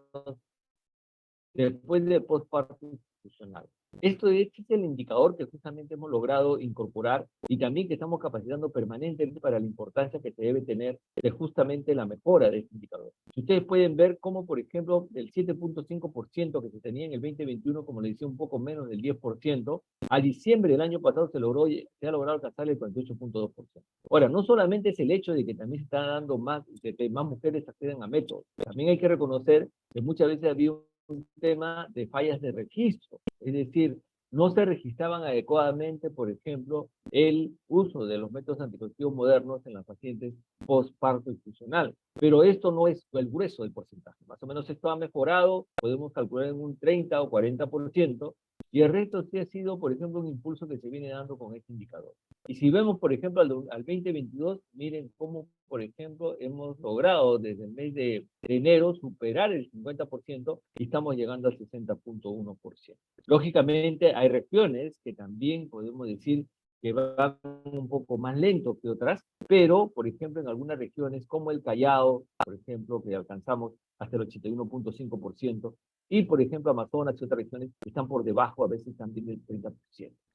después de posparto institucional. Este es el indicador que justamente hemos logrado incorporar y también que estamos capacitando permanentemente para la importancia que se debe tener de justamente la mejora de este indicador. Si ustedes pueden ver cómo, por ejemplo, del 7.5% que se tenía en el 2021, como les decía, un poco menos del 10%, a diciembre del año pasado se ha logrado alcanzar el 48.2%. Ahora, no solamente es el hecho de que también se está dando más, de que más mujeres acceden a métodos, también hay que reconocer que muchas veces había un tema de fallas de registro, es decir, no se registraban adecuadamente, por ejemplo, el uso de los métodos anticonceptivos modernos en las pacientes postparto institucional. Pero esto no es el grueso del porcentaje. Más o menos esto ha mejorado, podemos calcular en un 30 o 40%, y el resto sí ha sido, por ejemplo, un impulso que se viene dando con este indicador. Y si vemos, por ejemplo, al 2022, miren cómo, por ejemplo, hemos logrado desde el mes de enero superar el 50% y estamos llegando al 60.1%. Lógicamente, hay regiones que también podemos decir que van un poco más lento que otras, pero, por ejemplo, en algunas regiones como el Callao, por ejemplo, que alcanzamos hasta el 81.5%, y, por ejemplo, Amazonas y otras regiones están por debajo, a veces también del 30%.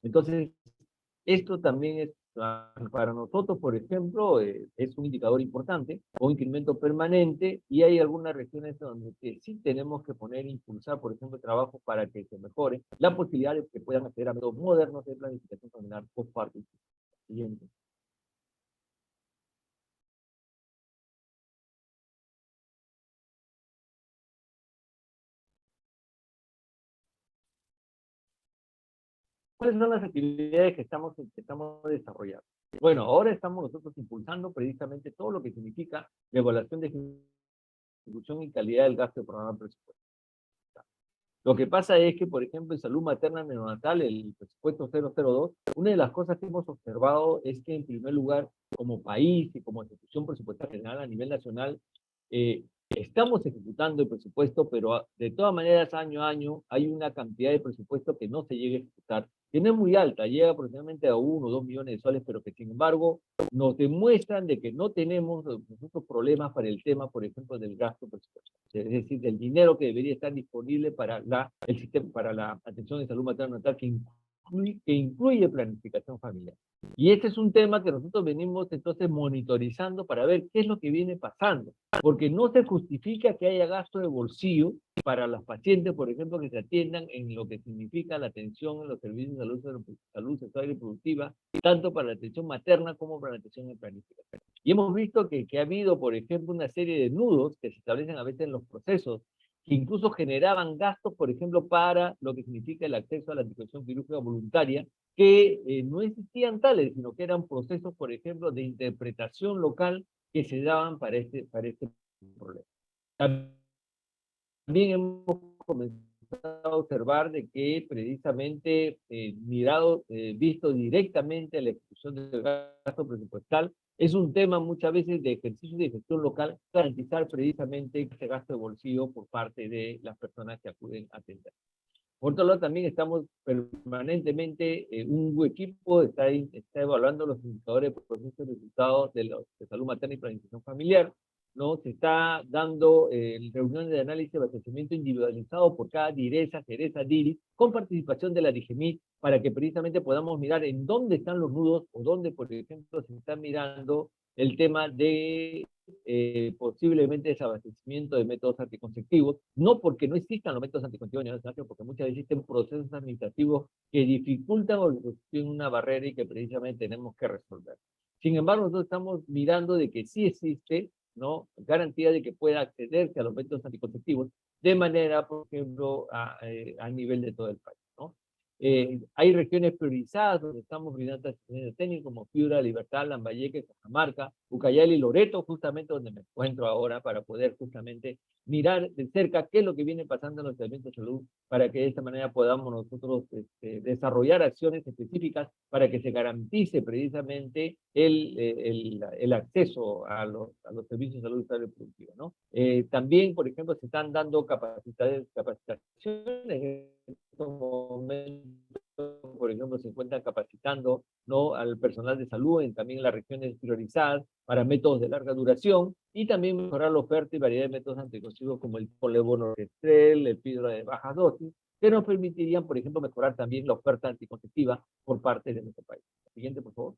Entonces, esto también es, para nosotros, por ejemplo, es un indicador importante, un incremento permanente, y hay algunas regiones donde sí tenemos que impulsar, por ejemplo, trabajo para que se mejore la posibilidad de que puedan acceder a métodos modernos de planificación familiar postparto. Siguiente. ¿Cuáles son las actividades que estamos desarrollando? Bueno, ahora estamos nosotros impulsando precisamente todo lo que significa la evaluación de ejecución y calidad del gasto del programa presupuestal. Lo que pasa es que, por ejemplo, en salud materna neonatal, el presupuesto 002, una de las cosas que hemos observado es que, en primer lugar, como país y como ejecución presupuestal general a nivel nacional, estamos ejecutando el presupuesto, pero de todas maneras, año a año, hay una cantidad de presupuesto que no se llega a ejecutar, que no es muy alta, llega aproximadamente a 1 o 2 millones de soles, pero que, sin embargo, nos demuestran de que no tenemos nosotros problemas para el tema, por ejemplo, del gasto presupuestal. Es decir, del dinero que debería estar disponible para el sistema, para la atención de salud materno-natal que incluye planificación familiar. Y este es un tema que nosotros venimos entonces monitorizando para ver qué es lo que viene pasando, porque no se justifica que haya gasto de bolsillo para los pacientes, por ejemplo, que se atiendan en lo que significa la atención en los servicios de salud sexual y reproductiva, tanto para la atención materna como para la atención en planificación. Y hemos visto que ha habido, por ejemplo, una serie de nudos que se establecen a veces en los procesos, que incluso generaban gastos, por ejemplo, para lo que significa el acceso a la anticoncepción quirúrgica voluntaria, que no existían tales, sino que eran procesos, por ejemplo, de interpretación local que se daban para este problema. También hemos comenzado a observar de que precisamente visto directamente a la ejecución del gasto presupuestal, es un tema muchas veces de ejercicio de gestión local, garantizar precisamente ese gasto de bolsillo por parte de las personas que acuden a atender. Por otro lado, también estamos permanentemente, un equipo está evaluando los indicadores de procesos y resultados de salud materna y planificación familiar, ¿no? Se está dando reuniones de análisis de abastecimiento individualizado por cada direza, gereza, diri, con participación de la DIGEMIT, para que precisamente podamos mirar en dónde están los nudos o dónde, por ejemplo, se está mirando el tema de posiblemente desabastecimiento de métodos anticonceptivos, no porque no existan los métodos anticonceptivos, sino porque muchas veces existen procesos administrativos que dificultan o constituyen una barrera y que precisamente tenemos que resolver. Sin embargo, nosotros estamos mirando de que sí existe, ¿no?, garantía de que pueda accederse a los métodos anticonceptivos de manera, por ejemplo, a nivel de todo el país, ¿no? Hay regiones priorizadas donde estamos brindando asistencia técnica como Piura, Libertad, Lambayeque, Cajamarca, Ucayali y Loreto, justamente donde me encuentro ahora, para poder justamente mirar de cerca qué es lo que viene pasando en los servicios de salud, para que de esta manera podamos nosotros desarrollar acciones específicas para que se garantice precisamente el acceso a los servicios de salud y reproductiva, ¿no? También, por ejemplo, se están dando capacitaciones en estos momentos, por ejemplo, se encuentran capacitando, ¿no?, al personal de salud también en las regiones priorizadas para métodos de larga duración, y también mejorar la oferta y variedad de métodos anticonceptivos como el levonorgestrel, el píldora de baja dosis, que nos permitirían, por ejemplo, mejorar también la oferta anticonceptiva por parte de nuestro país. Siguiente, por favor.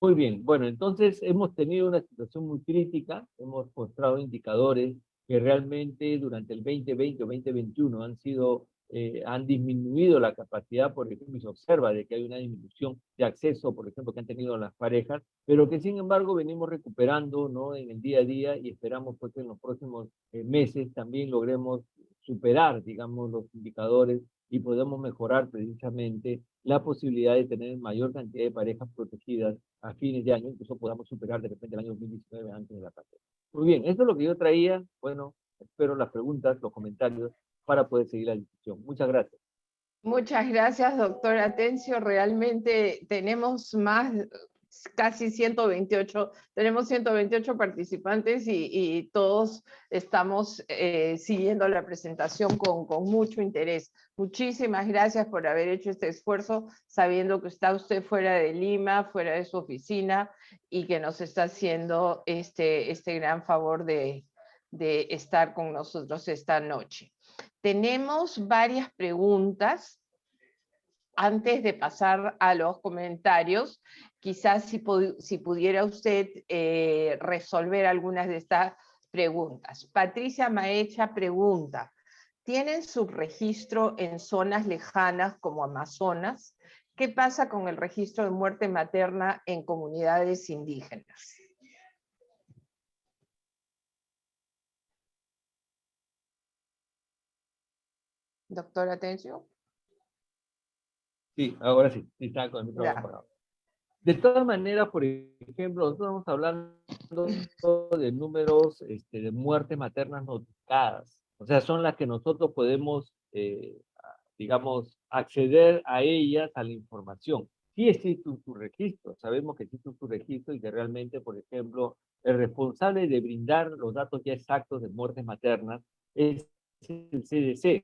Muy bien, bueno, entonces hemos tenido una situación muy crítica, hemos mostrado indicadores que realmente durante el 2020 o 2021 han disminuido la capacidad, por ejemplo, y se observa de que hay una disminución de acceso, por ejemplo, que han tenido las parejas, pero que sin embargo venimos recuperando, ¿no?, en el día a día, y esperamos pues que en los próximos meses también logremos superar, digamos, los indicadores y podemos mejorar precisamente la posibilidad de tener mayor cantidad de parejas protegidas a fines de año, incluso podamos superar de repente el año 2019 antes de la pandemia. Muy bien, esto es lo que yo traía. Bueno, espero las preguntas, los comentarios para poder seguir la discusión. Muchas gracias. Muchas gracias, doctor Atencio. Realmente tenemos casi 128, tenemos 128 participantes y todos estamos siguiendo la presentación con mucho interés. Muchísimas gracias por haber hecho este esfuerzo, sabiendo que está usted fuera de Lima, fuera de su oficina, y que nos está haciendo este gran favor de estar con nosotros esta noche. Tenemos varias preguntas. Antes de pasar a los comentarios, quizás si pudiera usted resolver algunas de estas preguntas. Patricia Maecha pregunta, ¿tienen subregistro en zonas lejanas como Amazonas? ¿Qué pasa con el registro de muerte materna en comunidades indígenas? Doctora Tencio. Sí, ahora sí, sí está con el micrófono apagado. De todas maneras, por ejemplo, nosotros estamos hablando de números de muertes maternas notificadas. O sea, son las que nosotros podemos, digamos, acceder a ellas, a la información. Sí existe un registro, sabemos que existe un registro y que realmente, por ejemplo, el responsable de brindar los datos ya exactos de muertes maternas es el CDC.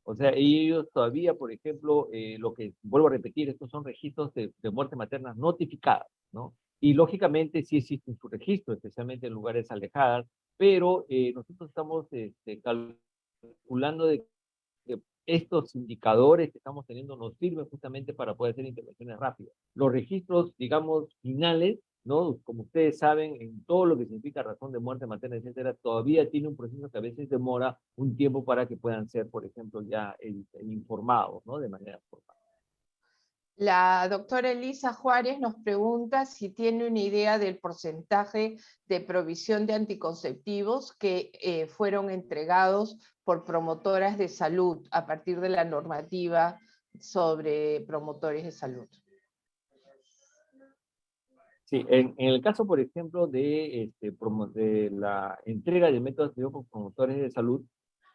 O sea, ellos todavía, por ejemplo, lo que vuelvo a repetir, estos son registros de muerte maternas notificadas, ¿no? Y lógicamente sí existe su registro, especialmente en lugares alejadas, pero nosotros estamos calculando de que estos indicadores que estamos teniendo nos sirven justamente para poder hacer intervenciones rápidas. Los registros, digamos, finales, ¿no? Como ustedes saben, en todo lo que significa razón de muerte materna, etcétera, todavía tiene un proceso que a veces demora un tiempo para que puedan ser, por ejemplo, ya informados, ¿no? De manera formal. La doctora Elisa Juárez nos pregunta si tiene una idea del porcentaje de provisión de anticonceptivos que fueron entregados por promotoras de salud a partir de la normativa sobre promotores de salud. Sí, en el caso, por ejemplo, de la entrega de métodos por promotores de salud,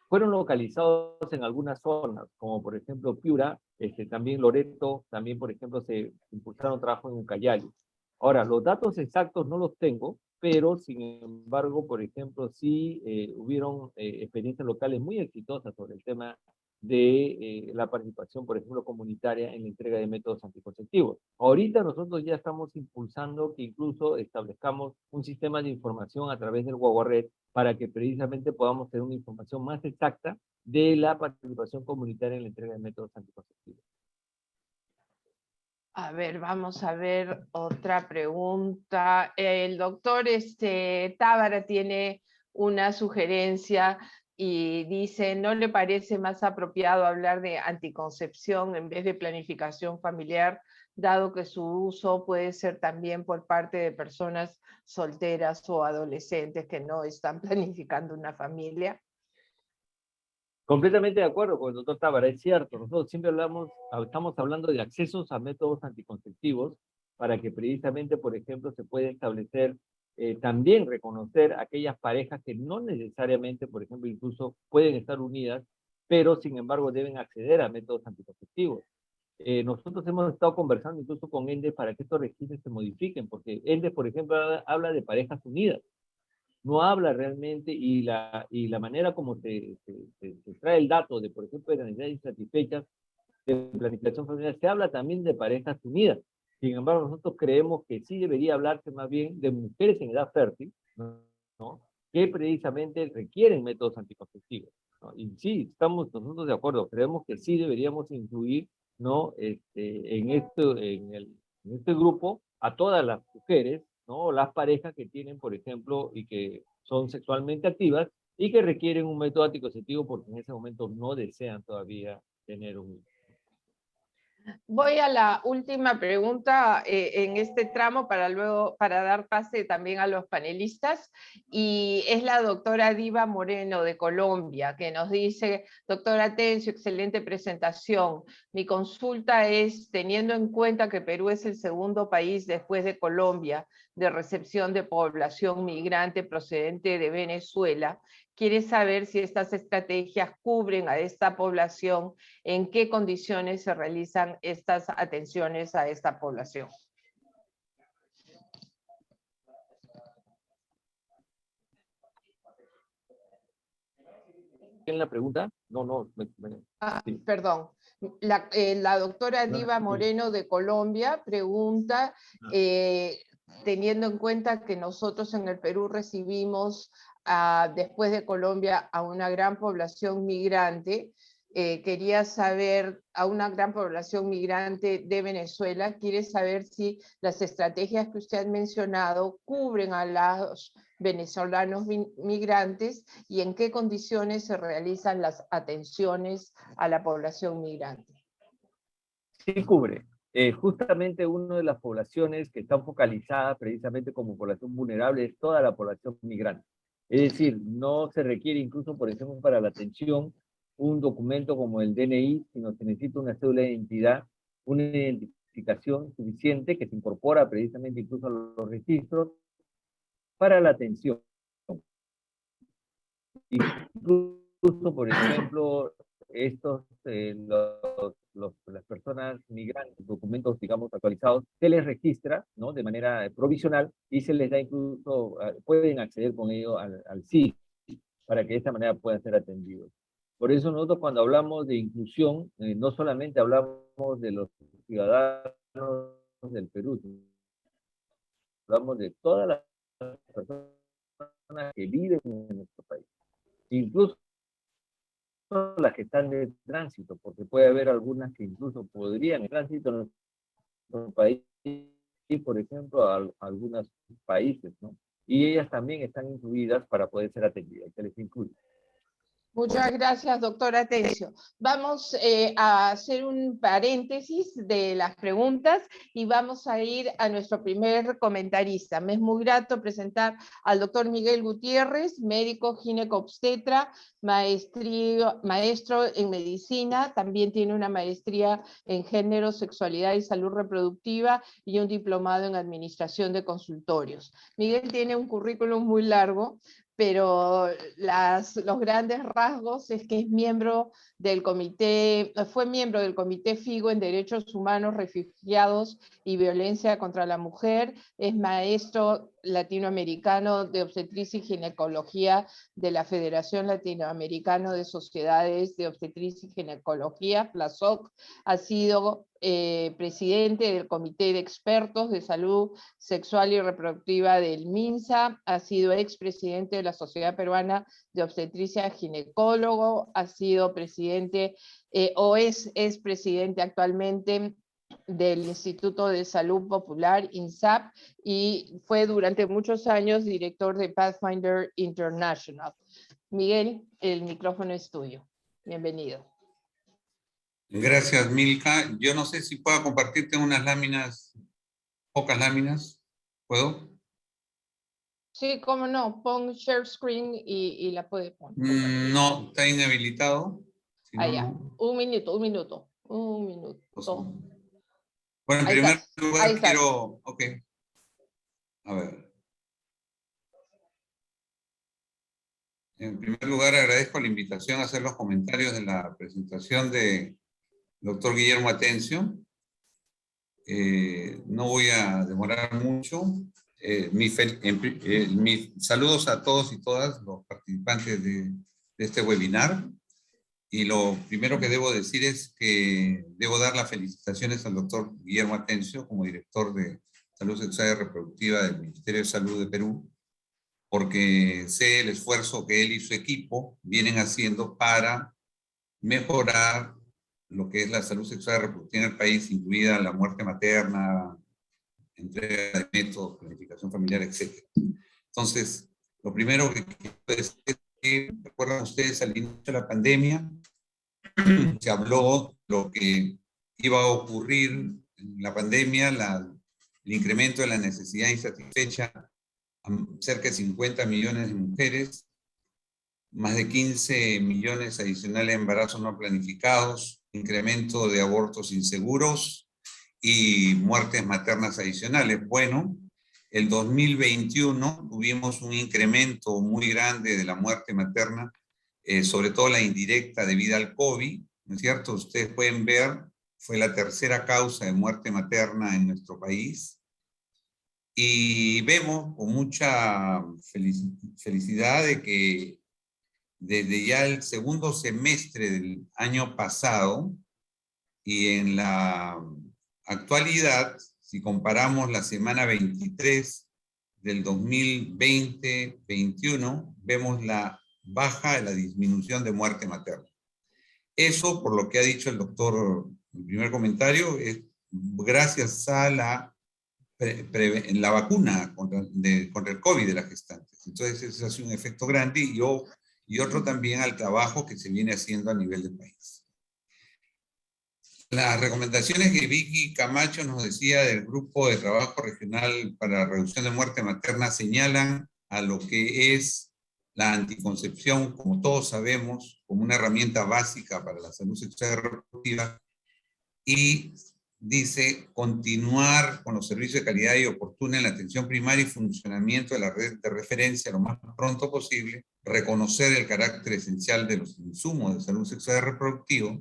fueron localizados en algunas zonas, como por ejemplo Piura, también Loreto, también por ejemplo se impulsaron trabajos en Ucayali. Ahora, los datos exactos no los tengo, pero sin embargo, por ejemplo, sí hubieron experiencias locales muy exitosas sobre el tema de la participación, por ejemplo, comunitaria en la entrega de métodos anticonceptivos. Ahorita nosotros ya estamos impulsando que incluso establezcamos un sistema de información a través del Guaguaret para que precisamente podamos tener una información más exacta de la participación comunitaria en la entrega de métodos anticonceptivos. A ver, vamos a ver otra pregunta. El doctor Tábara tiene una sugerencia y dice, ¿no le parece más apropiado hablar de anticoncepción en vez de planificación familiar, dado que su uso puede ser también por parte de personas solteras o adolescentes que no están planificando una familia? Completamente de acuerdo con el doctor Tábara, es cierto. Nosotros siempre estamos hablando de accesos a métodos anticonceptivos para que precisamente, por ejemplo, se pueda establecer, también reconocer aquellas parejas que no necesariamente, por ejemplo, incluso pueden estar unidas, pero sin embargo deben acceder a métodos anticonceptivos. Nosotros hemos estado conversando incluso con ENDE para que estos registros se modifiquen, porque ENDE, por ejemplo, habla de parejas unidas, no habla realmente y la manera como se trae el dato de, por ejemplo, de necesidades insatisfechas de planificación familiar, se habla también de parejas unidas. Sin embargo, nosotros creemos que sí debería hablarse más bien de mujeres en edad fértil, ¿no? Que precisamente requieren métodos anticonceptivos, ¿no? Y sí, estamos nosotros de acuerdo, creemos que sí deberíamos incluir, ¿no? En este grupo a todas las mujeres, ¿no? Las parejas que tienen, por ejemplo, y que son sexualmente activas y que requieren un método anticonceptivo porque en ese momento no desean todavía tener un... Voy a la última pregunta en este tramo para dar pase también a los panelistas, y es la doctora Diva Moreno de Colombia, que nos dice: doctora Tencio, excelente presentación. Mi consulta es, teniendo en cuenta que Perú es el segundo país después de Colombia de recepción de población migrante procedente de Venezuela, quiere saber si estas estrategias cubren a esta población, en qué condiciones se realizan estas atenciones a esta población. ¿En la pregunta? No. Sí. Perdón. La doctora Diva Moreno de Colombia pregunta, teniendo en cuenta que nosotros en el Perú recibimos después de Colombia a una gran población migrante, quería saber, a una gran población migrante de Venezuela, quiere saber si las estrategias que usted ha mencionado cubren a los venezolanos migrantes y en qué condiciones se realizan las atenciones a la población migrante. Sí cubre. Justamente una de las poblaciones que están focalizadas precisamente como población vulnerable es toda la población migrante. Es decir, no se requiere incluso, por ejemplo, para la atención un documento como el DNI, sino se necesita una cédula de identidad, una identificación suficiente que se incorpora precisamente incluso a los registros para la atención. Incluso, por ejemplo, las personas migrantes, documentos, digamos, actualizados, se les registra, ¿no?, de manera provisional y se les da incluso, pueden acceder con ello al SIS para que de esta manera puedan ser atendidos. Por eso nosotros cuando hablamos de inclusión, no solamente hablamos de los ciudadanos del Perú, hablamos de todas las personas que viven en nuestro país, incluso las que están de tránsito, porque puede haber algunas que incluso podrían en tránsito en nuestro país, y por ejemplo a algunos países, ¿no? Y ellas también están incluidas para poder ser atendidas, se les incluye. Muchas gracias, doctor Atencio. Vamos a hacer un paréntesis de las preguntas y vamos a ir a nuestro primer comentarista. Me es muy grato presentar al doctor Miguel Gutiérrez, médico ginecobstetra, maestro en medicina, también tiene una maestría en género, sexualidad y salud reproductiva y un diplomado en administración de consultorios. Miguel tiene un currículum muy largo, pero los grandes rasgos es que es miembro del comité, fue miembro del Comité FIGO en Derechos Humanos, Refugiados y Violencia contra la Mujer, es maestro latinoamericano de obstetricia y ginecología de la Federación Latinoamericana de Sociedades de Obstetricia y Ginecología, FLASOC, ha sido presidente del Comité de Expertos de Salud Sexual y Reproductiva del MINSA, ha sido expresidente de la Sociedad Peruana de Obstetricia y Ginecólogo, ha sido presidente o es presidente actualmente del Instituto de Salud Popular, INSAP, y fue durante muchos años director de Pathfinder International. Miguel, el micrófono es tuyo. Bienvenido. Gracias, Milka. Yo no sé si puedo compartirte unas láminas, pocas láminas. ¿Puedo? Sí, cómo no. Pon share screen y la puede poner. No, está inhabilitado. Si no, ya. no. Un minuto. Bueno, en Ahí primer estás. lugar Ahí quiero... Ok. A ver. En primer lugar agradezco la invitación a hacer los comentarios de la presentación de doctor Guillermo Atencio. No voy a demorar mucho. Mis saludos a todos y todas los participantes de este webinar. Y lo primero que debo decir es que debo dar las felicitaciones al doctor Guillermo Atencio como director de Salud Sexual y Reproductiva del Ministerio de Salud de Perú, porque sé el esfuerzo que él y su equipo vienen haciendo para mejorar lo que es la salud sexual y reproductiva en el país, incluida la muerte materna, entrega de métodos, planificación familiar, etc. Entonces, lo primero que quiero decir es que, recuerdan ustedes, al inicio de la pandemia, se habló de lo que iba a ocurrir en la pandemia, el incremento de la necesidad insatisfecha a cerca de 50 millones de mujeres, más de 15 millones adicionales de embarazos no planificados, incremento de abortos inseguros y muertes maternas adicionales. Bueno, el 2021 tuvimos un incremento muy grande de la muerte materna, sobre todo la indirecta debido al COVID, ¿no es cierto? Ustedes pueden ver, fue la tercera causa de muerte materna en nuestro país. Y vemos con mucha felicidad de que desde ya el segundo semestre del año pasado y en la actualidad, si comparamos la semana 23 del 2020-21, vemos la baja, la disminución de muerte materna. Eso, por lo que ha dicho el doctor en el primer comentario, es gracias a la vacuna contra el COVID de las gestantes. Entonces, eso ha sido un efecto grande y otro también al trabajo que se viene haciendo a nivel del país. Las recomendaciones que Vicky Camacho nos decía del Grupo de Trabajo Regional para la Reducción de Muerte Materna señalan a lo que es la anticoncepción, como todos sabemos, como una herramienta básica para la salud sexual y reproductiva, y dice continuar con los servicios de calidad y oportuna en la atención primaria y funcionamiento de la red de referencia lo más pronto posible, reconocer el carácter esencial de los insumos de salud sexual y reproductiva,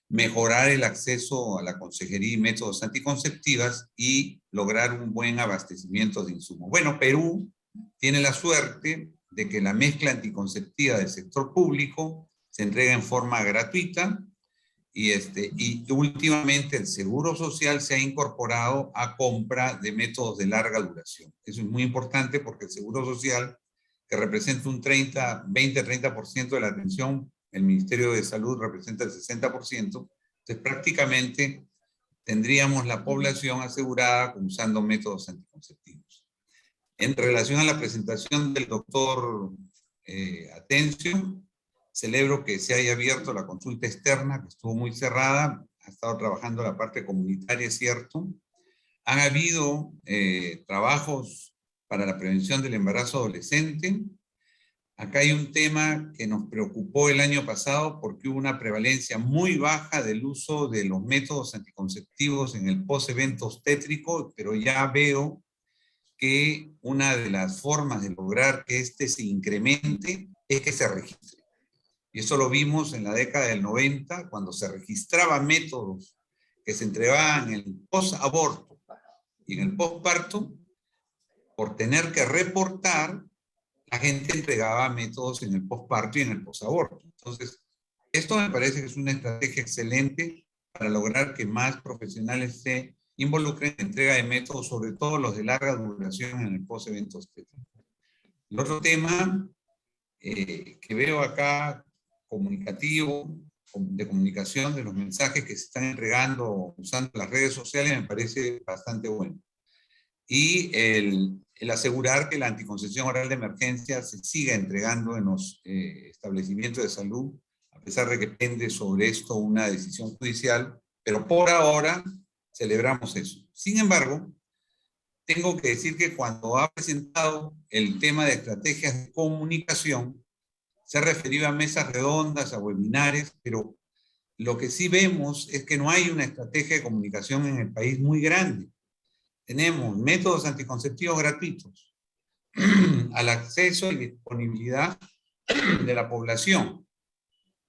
mejorar el acceso a la consejería y métodos anticonceptivas y lograr un buen abastecimiento de insumos. Bueno, Perú tiene la suerte de que la mezcla anticonceptiva del sector público se entrega en forma gratuita y últimamente el Seguro Social se ha incorporado a compra de métodos de larga duración. Eso es muy importante porque el Seguro Social, que representa un 20-30% de la atención, el Ministerio de Salud representa el 60%, entonces prácticamente tendríamos la población asegurada usando métodos anticonceptivos. En relación a la presentación del doctor Atencio, celebro que se haya abierto la consulta externa, que estuvo muy cerrada, ha estado trabajando la parte comunitaria, es cierto. Han habido trabajos para la prevención del embarazo adolescente. Acá hay un tema que nos preocupó el año pasado porque hubo una prevalencia muy baja del uso de los métodos anticonceptivos en el post-evento obstétrico, pero ya veo que una de las formas de lograr que se incremente es que se registre. Y eso lo vimos en la década del 90, cuando se registraban métodos que se entregaban en el post-aborto y en el post-parto, por tener que reportar, la gente entregaba métodos en el posparto y en el posaborto. Entonces, esto me parece que es una estrategia excelente para lograr que más profesionales se involucren en entrega de métodos, sobre todo los de larga duración en el post-evento obstétrico. El otro tema que veo acá, comunicativo, de comunicación de los mensajes que se están entregando usando las redes sociales, me parece bastante bueno. Y el asegurar que la anticoncepción oral de emergencia se siga entregando en los establecimientos de salud, a pesar de que pende sobre esto una decisión judicial, pero por ahora celebramos eso. Sin embargo, tengo que decir que cuando ha presentado el tema de estrategias de comunicación, se ha referido a mesas redondas, a webinares, pero lo que sí vemos es que no hay una estrategia de comunicación en el país muy grande. Tenemos métodos anticonceptivos gratuitos al acceso y disponibilidad de la población.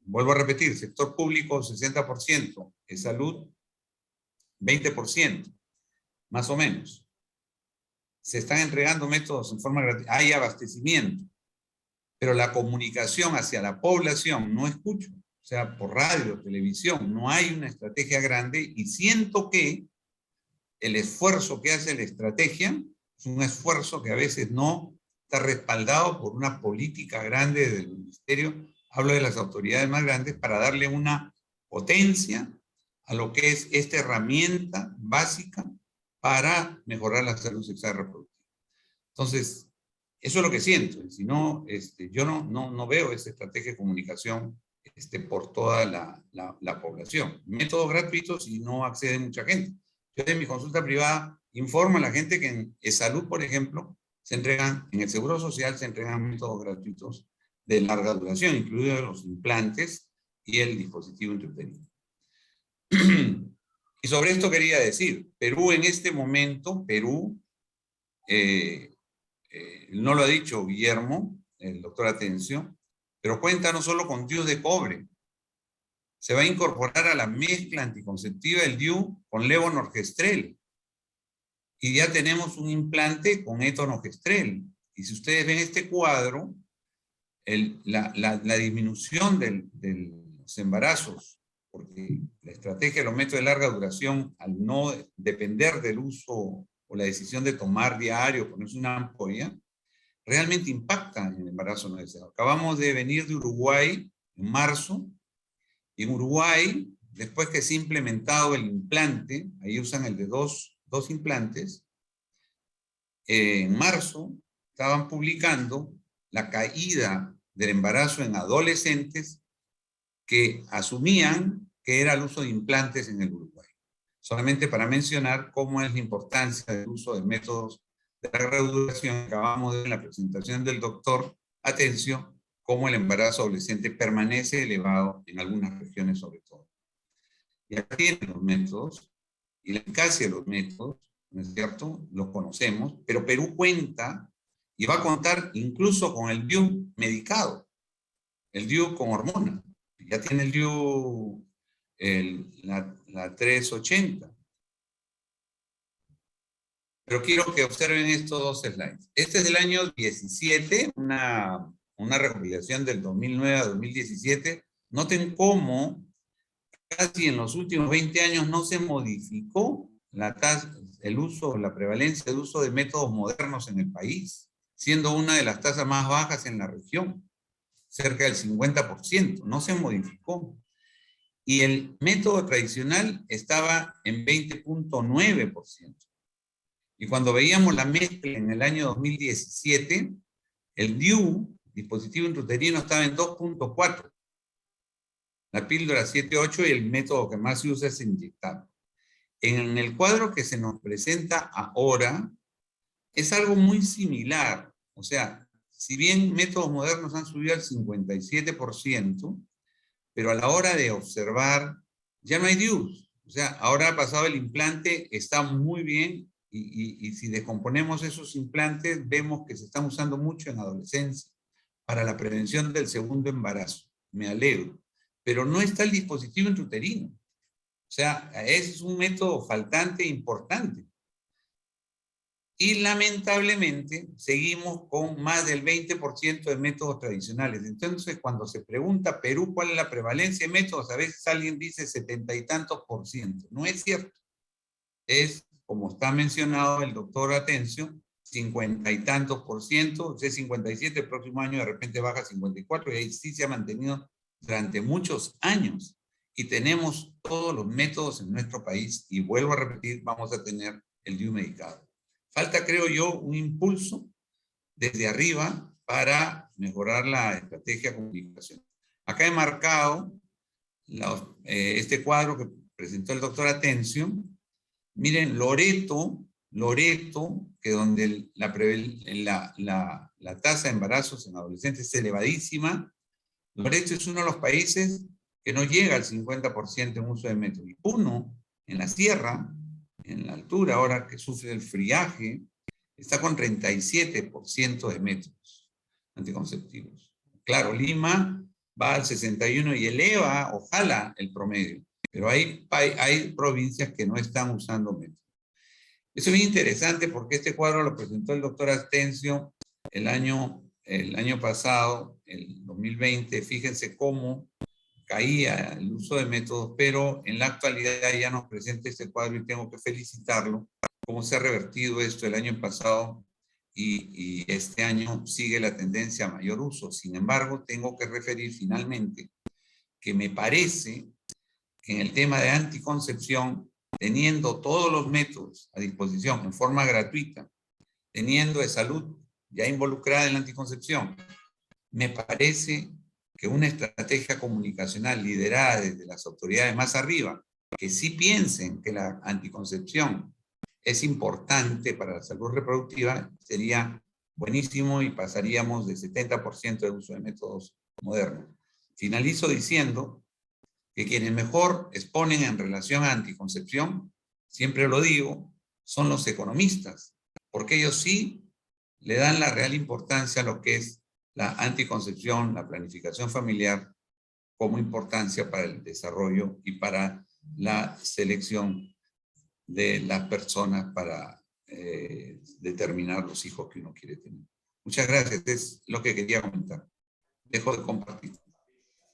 Vuelvo a repetir, sector público 60%, de salud 20%, más o menos. Se están entregando métodos en forma gratuita, hay abastecimiento, pero la comunicación hacia la población no escucho. O sea, por radio, televisión, no hay una estrategia grande y siento que el esfuerzo que hace la estrategia es un esfuerzo que a veces no está respaldado por una política grande del ministerio, hablo de las autoridades más grandes, para darle una potencia a lo que es esta herramienta básica para mejorar la salud sexual y reproductiva. Entonces, eso es lo que siento. Si no, yo no veo esa estrategia de comunicación por toda la población. Métodos gratuitos y no accede mucha gente. Yo en mi consulta privada informo a la gente que en salud, por ejemplo, se entregan, en el Seguro Social se entregan métodos gratuitos de larga duración, incluidos los implantes y el dispositivo intrauterino. Y sobre esto quería decir, Perú en este momento, no lo ha dicho Guillermo, el doctor Atencio, pero cuenta no solo con DIU de cobre, se va a incorporar a la mezcla anticonceptiva del DIU con levonorgestrel. Y ya tenemos un implante con etonogestrel. Y si ustedes ven este cuadro, la disminución de los embarazos, porque la estrategia de los métodos de larga duración, al no depender del uso o la decisión de tomar diario, ponerse una ampolla, realmente impacta en el embarazo no deseado. Acabamos de venir de Uruguay en marzo. Y en Uruguay, después que se ha implementado el implante, ahí usan el de dos implantes, en marzo estaban publicando la caída del embarazo en adolescentes que asumían que era el uso de implantes en el Uruguay. Solamente para mencionar cómo es la importancia del uso de métodos de larga duración. Acabamos de ver en la presentación del doctor Atencio, cómo el embarazo adolescente permanece elevado en algunas regiones sobre todo. Y aquí tienen los métodos, y la eficacia de los métodos, ¿no es cierto? Los conocemos, pero Perú cuenta y va a contar incluso con el DIU medicado, el DIU con hormona. Ya tiene el DIU, la 380. Pero quiero que observen estos dos slides. Este es del año 17, una recopilación del 2009 a 2017. Noten cómo casi en los últimos 20 años no se modificó la prevalencia de uso de métodos modernos en el país, siendo una de las tasas más bajas en la región, cerca del 50%, no se modificó. Y el método tradicional estaba en 20.9%. Y cuando veíamos la mezcla en el año 2017, el DIU, dispositivo intrauterino, estaba en 2.4. La píldora 7.8 y el método que más se usa es inyectable. En el cuadro que se nos presenta ahora, es algo muy similar. O sea, si bien métodos modernos han subido al 57%, pero a la hora de observar, ya no hay DIUs. O sea, ahora ha pasado el implante, está muy bien, y si descomponemos esos implantes, vemos que se están usando mucho en adolescencia para la prevención del segundo embarazo. Me alegro. Pero no está el dispositivo intrauterino. O sea, ese es un método faltante importante. Y lamentablemente seguimos con más del 20% de métodos tradicionales. Entonces, cuando se pregunta Perú cuál es la prevalencia de métodos, a veces alguien dice 70 y tantos %. No es cierto. Es, como está mencionado el doctor Atencio, 50 y tantos %, o sea, 57, el próximo año de repente baja a 54, y ahí sí se ha mantenido durante muchos años. Y tenemos todos los métodos en nuestro país, y vuelvo a repetir, vamos a tener el DIU medicado. Falta, creo yo, un impulso desde arriba para mejorar la estrategia de comunicación. Acá he marcado este cuadro que presentó el doctor Atencio. Miren, Loreto, que donde la tasa de embarazos en adolescentes es elevadísima. Loreto es uno de los países que no llega al 50% en uso de métodos. Y Puno, en la sierra, en la altura, ahora que sufre el friaje, está con 37% de métodos anticonceptivos. Claro, Lima va al 61% y eleva, ojalá, el promedio. Pero hay provincias que no están usando métodos. Eso es bien interesante porque este cuadro lo presentó el doctor Atencio el año pasado, el 2020. Fíjense cómo caía el uso de métodos, pero en la actualidad ya nos presenta este cuadro y tengo que felicitarlo, cómo se ha revertido esto el año pasado y este año sigue la tendencia a mayor uso. Sin embargo, tengo que referir finalmente que me parece que en el tema de anticoncepción, teniendo todos los métodos a disposición en forma gratuita, teniendo de salud ya involucrada en la anticoncepción, me parece que una estrategia comunicacional liderada desde las autoridades más arriba, que sí piensen que la anticoncepción es importante para la salud reproductiva, sería buenísimo y pasaríamos de 70% de uso de métodos modernos. Finalizo diciendo que quienes mejor exponen en relación a anticoncepción, siempre lo digo, son los economistas, porque ellos sí le dan la real importancia a lo que es la anticoncepción, la planificación familiar, como importancia para el desarrollo y para la selección de las personas para determinar los hijos que uno quiere tener. Muchas gracias, es lo que quería comentar. Dejo de compartir.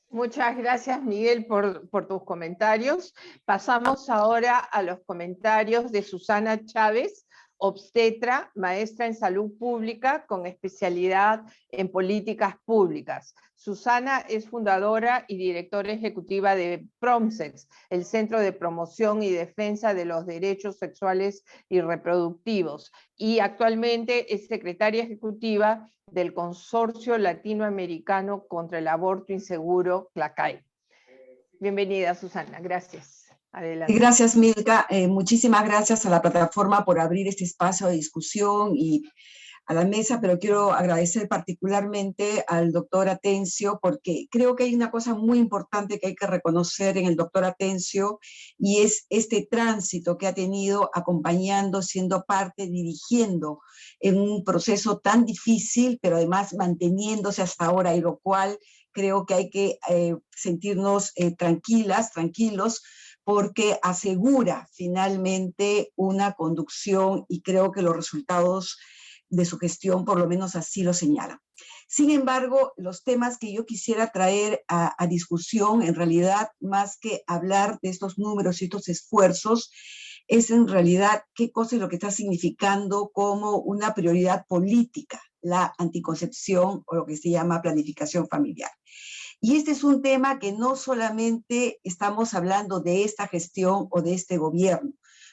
Muchas gracias, Miguel, por tus comentarios. Pasamos ahora a los comentarios de Susana Chávez, obstetra, maestra en salud pública con especialidad en políticas públicas. Susana es fundadora y directora ejecutiva de PROMSEX, el Centro de Promoción y Defensa de los Derechos Sexuales y Reproductivos, y actualmente es secretaria ejecutiva del Consorcio Latinoamericano contra el Aborto Inseguro, CLACAI. Bienvenida, Susana, gracias. Adelante. a la mesa, pero quiero agradecer particularmente al doctor Atencio, porque creo que hay una cosa muy importante que hay que reconocer en el doctor Atencio, y es este tránsito que ha tenido acompañando, siendo parte, dirigiendo en un proceso tan difícil, pero además manteniéndose hasta ahora, y lo cual creo que hay que sentirnos tranquilos, porque asegura finalmente una conducción, y creo que los resultados de su gestión por lo menos así lo señalan. Sin embargo, los temas que yo quisiera traer a discusión, en realidad, más que hablar de estos números y estos esfuerzos, es en realidad qué cosa es lo que está significando como una prioridad política la anticoncepción, o lo que se llama planificación familiar. Y este es un tema que no solamente estamos hablando de esta gestión o de este gobierno.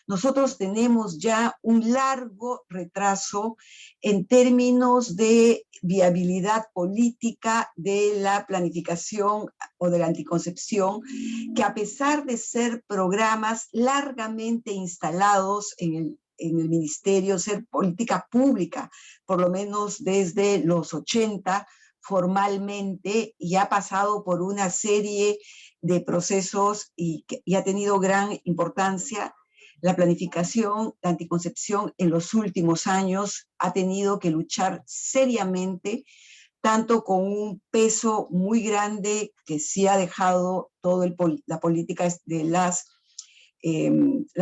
Nosotros tenemos ya un largo retraso en términos de viabilidad política de la planificación o de la anticoncepción, que a pesar de ser programas largamente instalados en el ministerio, ser política pública, por lo menos desde los 80, formalmente, y ha pasado por una serie de procesos y ha tenido gran importancia. La planificación, la anticoncepción en los últimos años ha tenido que luchar seriamente, tanto con un peso muy grande que sí ha dejado toda la política de las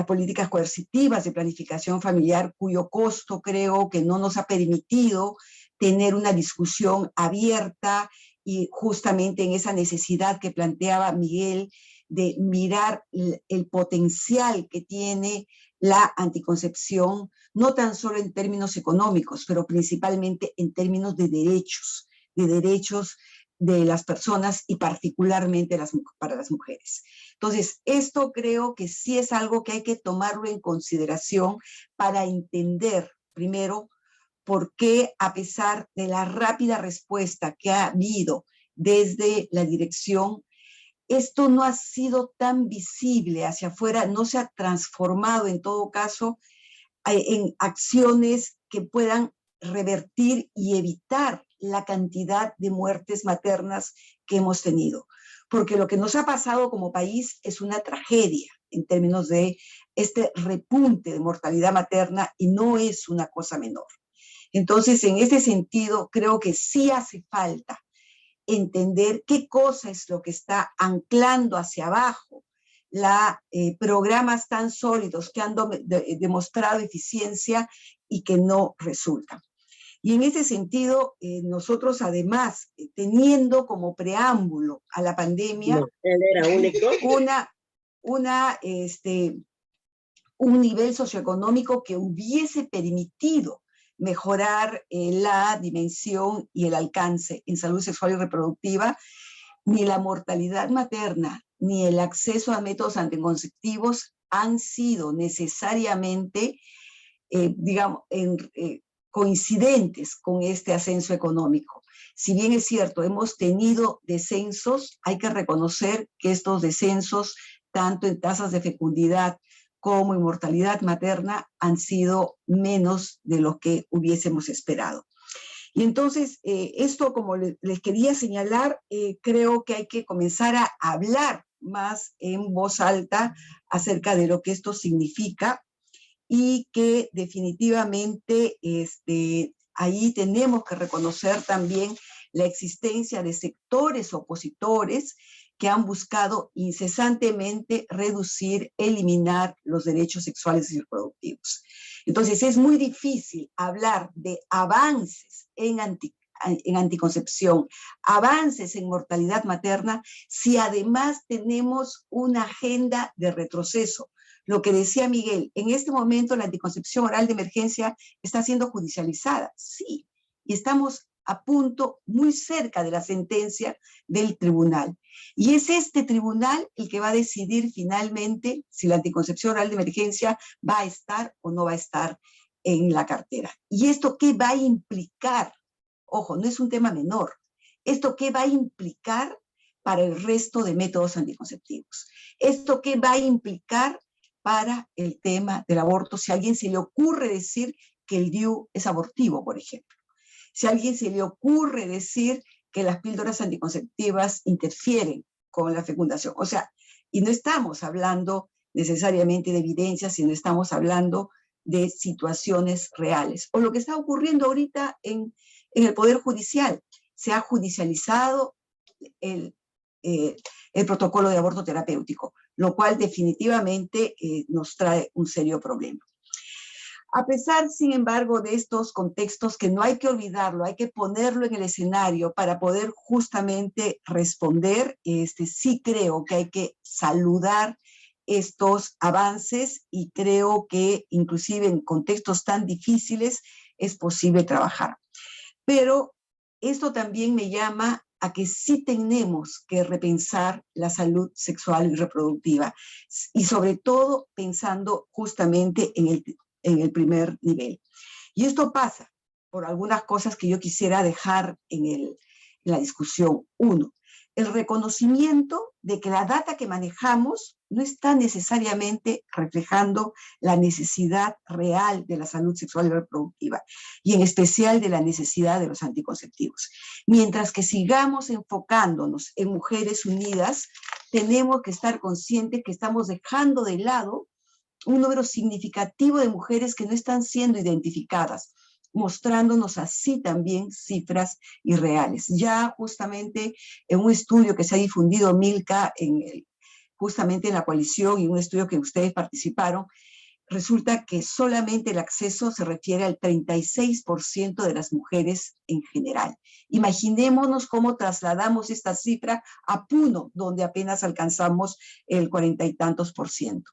políticas coercitivas de planificación familiar, cuyo costo creo que no nos ha permitido tener una discusión abierta, y justamente en esa necesidad que planteaba Miguel de mirar el potencial que tiene la anticoncepción, no tan solo en términos económicos, pero principalmente en términos de derechos de las personas, y particularmente para las mujeres. Entonces, esto creo que sí es algo que hay que tomarlo en consideración para entender, primero, por qué, a pesar de la rápida respuesta que ha habido desde la dirección, esto no ha sido tan visible hacia afuera, no se ha transformado en todo caso en acciones que puedan revertir y evitar la cantidad de muertes maternas que hemos tenido. Porque lo que nos ha pasado como país es una tragedia en términos de este repunte de mortalidad materna, y no es una cosa menor. Entonces, en ese sentido, creo que sí hace falta entender qué cosa es lo que está anclando hacia abajo programas tan sólidos que han demostrado eficiencia y que no resultan. Y en ese sentido, nosotros además, teniendo como preámbulo a la pandemia, no, él era único, un nivel socioeconómico que hubiese permitido mejorar la dimensión y el alcance en salud sexual y reproductiva, ni la mortalidad materna, ni el acceso a métodos anticonceptivos han sido necesariamente, coincidentes con este ascenso económico. Si bien es cierto, hemos tenido descensos, hay que reconocer que estos descensos, tanto en tasas de fecundidad como en mortalidad materna, han sido menos de lo que hubiésemos esperado. Y entonces, esto, como les quería señalar, creo que hay que comenzar a hablar más en voz alta acerca de lo que esto significa, y que definitivamente ahí tenemos que reconocer también la existencia de sectores opositores que han buscado incesantemente reducir, eliminar los derechos sexuales y reproductivos. Entonces, es muy difícil hablar de avances en anticoncepción, avances en mortalidad materna, si además tenemos una agenda de retroceso. Lo que decía Miguel, en este momento la anticoncepción oral de emergencia está siendo judicializada, sí, y estamos a punto, muy cerca de la sentencia del tribunal. Y es este tribunal el que va a decidir finalmente si la anticoncepción oral de emergencia va a estar o no va a estar en la cartera. ¿Y esto qué va a implicar? Ojo, no es un tema menor. ¿Esto qué va a implicar para el resto de métodos anticonceptivos? ¿Esto qué va a implicar para el tema del aborto? Si a alguien se le ocurre decir que el DIU es abortivo, por ejemplo. Si a alguien se le ocurre decir que las píldoras anticonceptivas interfieren con la fecundación, o sea, y no estamos hablando necesariamente de evidencia, sino estamos hablando de situaciones reales. O lo que está ocurriendo ahorita en el Poder Judicial, se ha judicializado el protocolo de aborto terapéutico, lo cual definitivamente nos trae un serio problema. A pesar, sin embargo, de estos contextos que no hay que olvidarlo, hay que ponerlo en el escenario para poder justamente responder, sí creo que hay que saludar estos avances y creo que inclusive en contextos tan difíciles es posible trabajar. Pero esto también me llama a que sí tenemos que repensar la salud sexual y reproductiva y sobre todo pensando justamente en el primer nivel. Y esto pasa por algunas cosas que yo quisiera dejar en la discusión. Uno, el reconocimiento de que la data que manejamos no está necesariamente reflejando la necesidad real de la salud sexual y reproductiva, y en especial de la necesidad de los anticonceptivos. Mientras que sigamos enfocándonos en mujeres unidas, tenemos que estar conscientes que estamos dejando de lado un número significativo de mujeres que no están siendo identificadas, mostrándonos así también cifras irreales. Ya justamente en un estudio que se ha difundido, Milka, justamente en la coalición, y un estudio que ustedes participaron, resulta que solamente el acceso se refiere al 36% de las mujeres en general. Imaginémonos cómo trasladamos esta cifra a Puno, donde apenas alcanzamos el 40 y tantos %.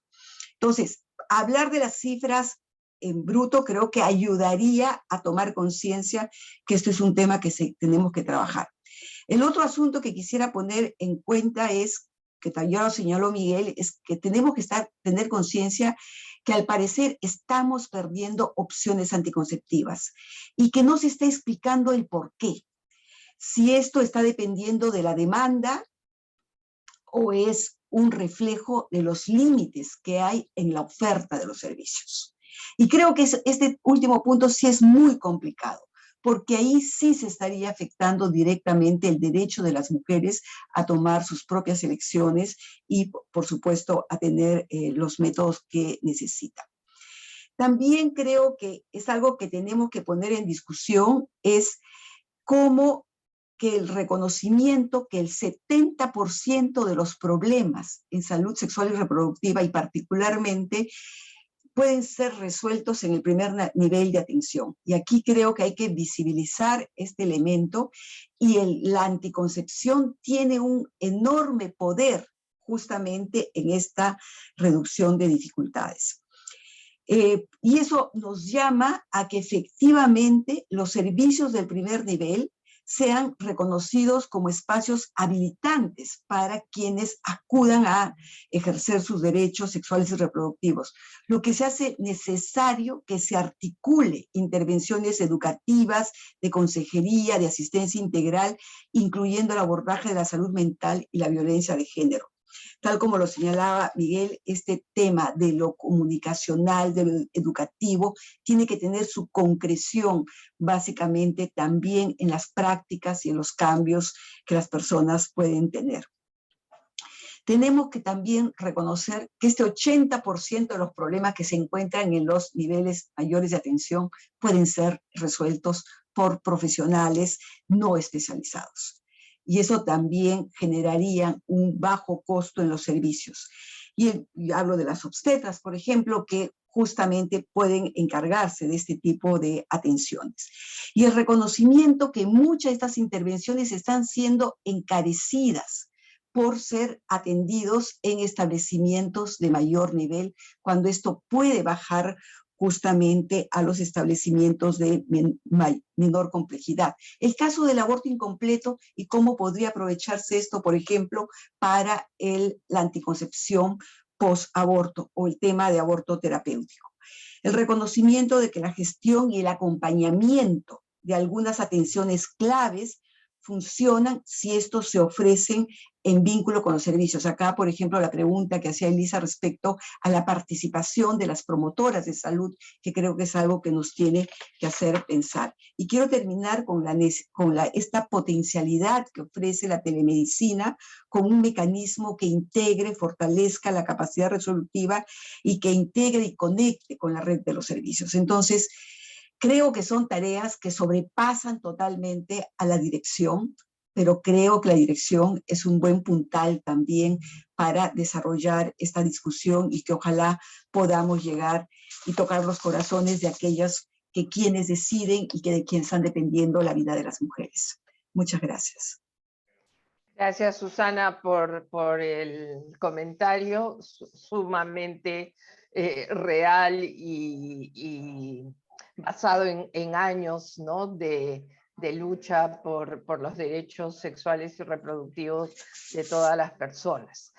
Entonces, hablar de las cifras en bruto creo que ayudaría a tomar conciencia que esto es un tema que tenemos que trabajar. El otro asunto que quisiera poner en cuenta es, que también lo señaló Miguel, es que tenemos que tener conciencia que al parecer estamos perdiendo opciones anticonceptivas y que no se está explicando el por qué. Si esto está dependiendo de la demanda o es un reflejo de los límites que hay en la oferta de los servicios. Y creo que este último punto sí es muy complicado, porque ahí sí se estaría afectando directamente el derecho de las mujeres a tomar sus propias elecciones y, por supuesto, a tener los métodos que necesitan. También creo que es algo que tenemos que poner en discusión, es cómo que el reconocimiento que el 70% de los problemas en salud sexual y reproductiva, y particularmente, pueden ser resueltos en el primer nivel de atención. Y aquí creo que hay que visibilizar este elemento, y la anticoncepción tiene un enorme poder justamente en esta reducción de dificultades. Y eso nos llama a que efectivamente los servicios del primer nivel sean reconocidos como espacios habilitantes para quienes acudan a ejercer sus derechos sexuales y reproductivos, lo que se hace necesario que se articule intervenciones educativas, de consejería, de asistencia integral, incluyendo el abordaje de la salud mental y la violencia de género. Tal como lo señalaba Miguel, este tema de lo comunicacional, de lo educativo, tiene que tener su concreción básicamente también en las prácticas y en los cambios que las personas pueden tener. Tenemos que también reconocer que este 80% de los problemas que se encuentran en los niveles mayores de atención pueden ser resueltos por profesionales no especializados. Y eso también generaría un bajo costo en los servicios. Y hablo de las obstetras, por ejemplo, que justamente pueden encargarse de este tipo de atenciones. Y el reconocimiento que muchas de estas intervenciones están siendo encarecidas por ser atendidos en establecimientos de mayor nivel, cuando esto puede bajar justamente a los establecimientos de menor complejidad. El caso del aborto incompleto y cómo podría aprovecharse esto, por ejemplo, para la anticoncepción post-aborto o el tema de aborto terapéutico. El reconocimiento de que la gestión y el acompañamiento de algunas atenciones claves funcionan si estos se ofrecen en vínculo con los servicios. Acá, por ejemplo, la pregunta que hacía Elisa respecto a la participación de las promotoras de salud, que creo que es algo que nos tiene que hacer pensar. Y quiero terminar con esta potencialidad que ofrece la telemedicina como un mecanismo que integre, fortalezca la capacidad resolutiva y que integre y conecte con la red de los servicios. Entonces, creo que son tareas que sobrepasan totalmente a la dirección, pero creo que la dirección es un buen puntal también para desarrollar esta discusión y que ojalá podamos llegar y tocar los corazones de aquellos que quienes deciden y que de quienes están dependiendo la vida de las mujeres. Muchas gracias. Gracias, Susana, por el comentario sumamente real y basado en años, ¿no?, de lucha por los derechos sexuales y reproductivos de todas las personas.